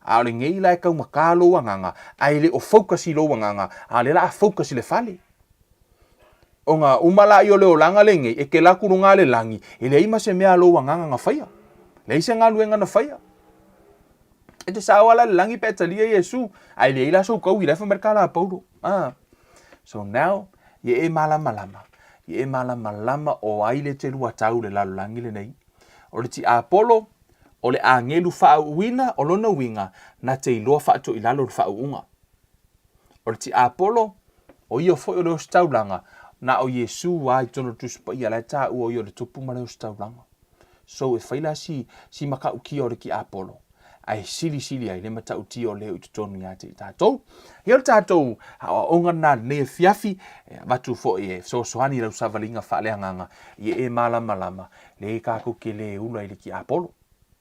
Speaker 1: A le ngei lai kau maka lo wanganga, a le o focus i lo wanganga, a le la focus i le whali. O ngā umala i o leo langa le ngei, e ke laku runga le langi, e le ima se mea lo wanganga nga whaia. Le ise ngā luenga na whaia. E te sāwala le langi pētalia Yesu, a le ila so kau i lefa merkala a Paulo. So now, ye e malama lama. Ye e malama lama o aile te lua tau le lalo langi le nei. O le ti Apolo, o le angelu whaauina o lona winga na te iloa whaato i lalo le whaauunga. O le ti Apolo, o ia foi o leo staulanga, na o Yesu ai tono tuspa ia lai tā ua i o le tupu ma leo staulanga. So e whaila si maka uki o le ki Apolo. Ai sili ai le mata uti o leo i tutonu ia te i tātou. Heo tātou, o ngana ne fiafi, watu fo e so sohani lau savalinga whaaleanganga, i e malama le kako ke le ula i le ki Apolo.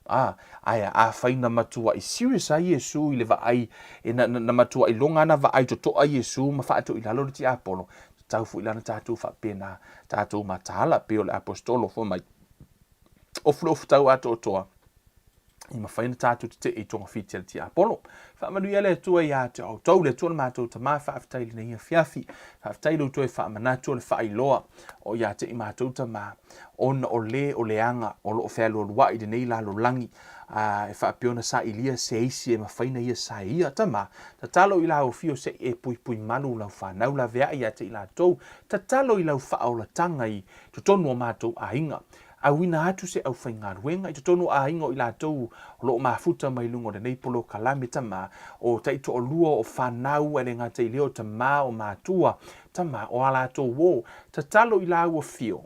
Speaker 1: Aia a whaina matua i serious a Yesu i le vaai, na matua i longa na vaai to toa Yesu ma whaato i lalo le ti Apolo. Tau fu ilana tātou whapena, tātou matala peo le apostolo fo mai. O flofu tau ato o toa. I ma whaina tātou te i tonga whitia le ti Apolo. Whaamanu ia le tua ia te au tau le tua le mātou ta maa whaafitai le neia fiafi. Whaafitai lo tua e whaamanatu le whaailoa. O ia te i mātou ta maa. Ona o le anga o lo o whelo lua i le nei la lo langi. E whaapiona sa ilia se eisi e ma whaina ia sa ia ta maa. Ta talo i la o fio se e pui manu lau whanau la vea ia te i la tau. Ta talo i lau whaola tanga i tutonu o mātou a inga. A wina atu se au whainga ruenga i tonu a ingo i la tau o lo mafuta mai lungo de neipolo kalame tama o taito o lua o whanau e ngā te leo tama o mātua tama o ala tau wo ta talo i la ua fio.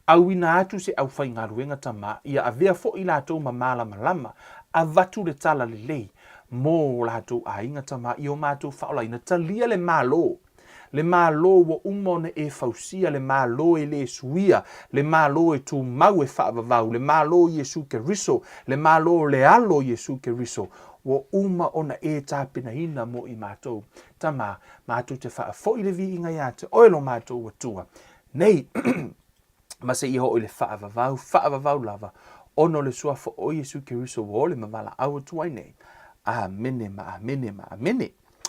Speaker 1: A wina atu se au whainga ruenga tama ia a vea fo i la tau ma malama a vatu le tala le lei mo la tau a inga tama i o mātou whaola ina talia le malo. Le malo wa umone e fausia, le malo e le suia, le malo e tu mau e whaavavau, le malo Yesu ke riso, le malo le alo Yesu ke riso, wa uma ona e tāpina ina mo i mātou. Tama, mātou te whaafo i le vi inga ia te oelo mātou wa tua. Nei, mase iho i le whaavavau lava, ono le suafo o Yesu ke riso wa ole mawala awa tuai nei. Amene.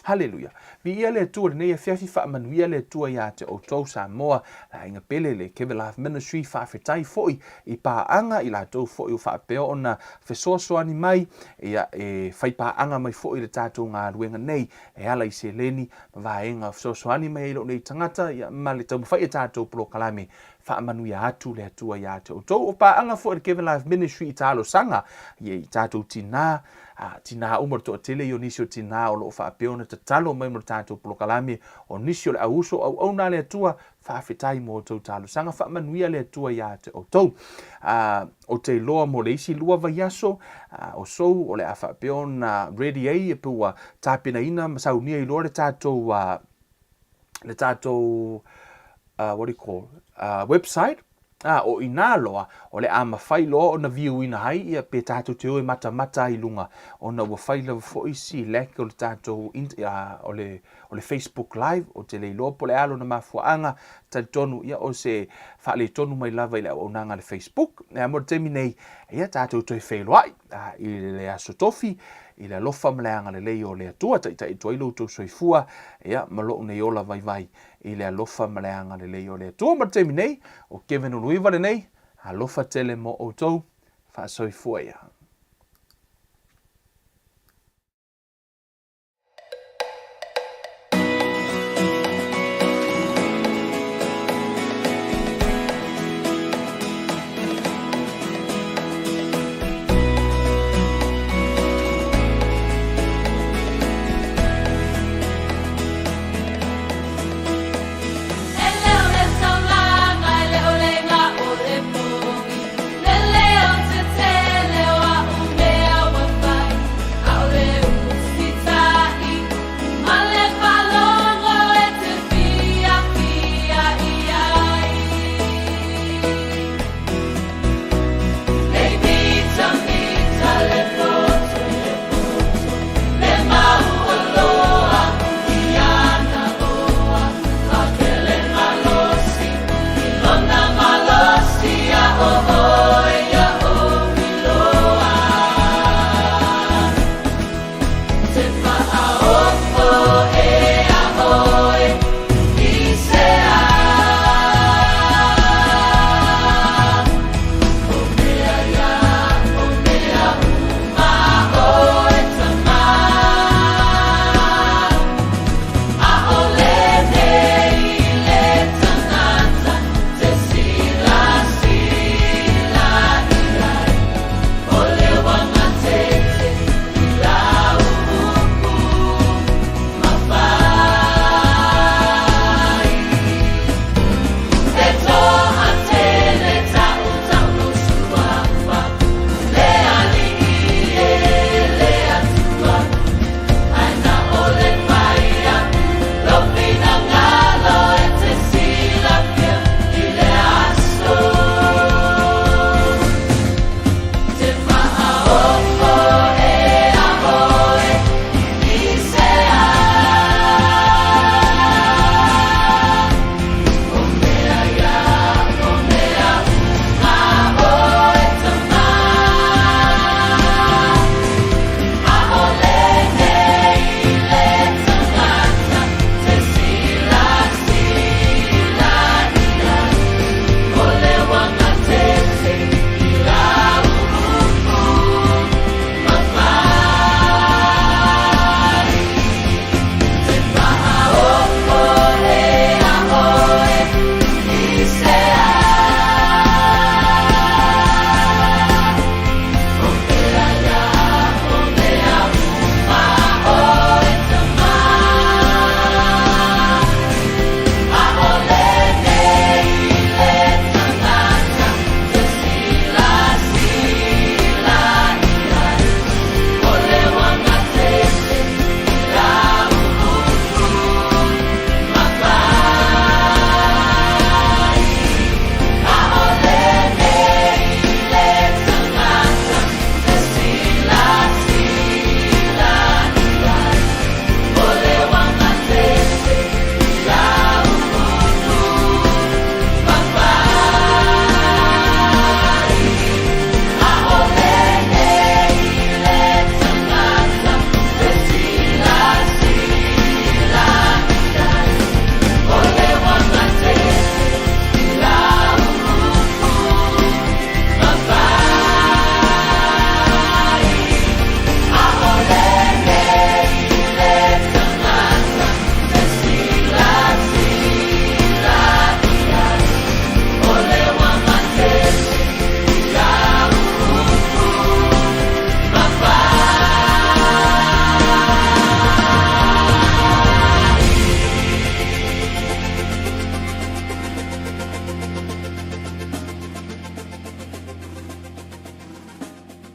Speaker 1: Hallelujah. Vi ia le tua nei fiafi fa manuia le tua ia te o tau Samoa la inga pele le Kevin Life Ministry fa fetai foi I pa anga I la tau foi fa peo ona fesoso ani mai ia e fai pa anga mai foi le tatou ngā ruenga nei e ala I se leni va enga fesoso ani mai lo nei tangata ia male tau fai tatou pro kalame fa manuia atu le tua ia te o tau o pa anga foi le Kevin Life Ministry I talo sanga ia tatou tina tina umar to tele yo nisio tina o lo fa peona te talo mai mo tatou polokalame o nisio le auso au ona le tua fa fetai mo to talo sanga fa manuia le tua ia te o tou o te loa mo le isi lua vaiaso o sou o le afa peona ready ai e pua tapina ina masaunia I lo le tatou what do you call website o ina loa o le ama fai loa o na viu ina hai ia pe tātou te oe mata I lunga o na ua fai lava fo isi lek o le tātou o le Facebook live o te leilo po le alo na mafuanga ta tonu ia o se fa le tonu mai lava I le o nanga le Facebook e amor temi nei ia tātou toi whailoai I le asotofi I le lofa mleanga le leo le atua ta ito ilo to soifua ia malo nei ola vai I le lofa mleanga le leo le atua ma temi nei o Kevin Uluiva le nei a lofa tele mo o tou fa soifua ia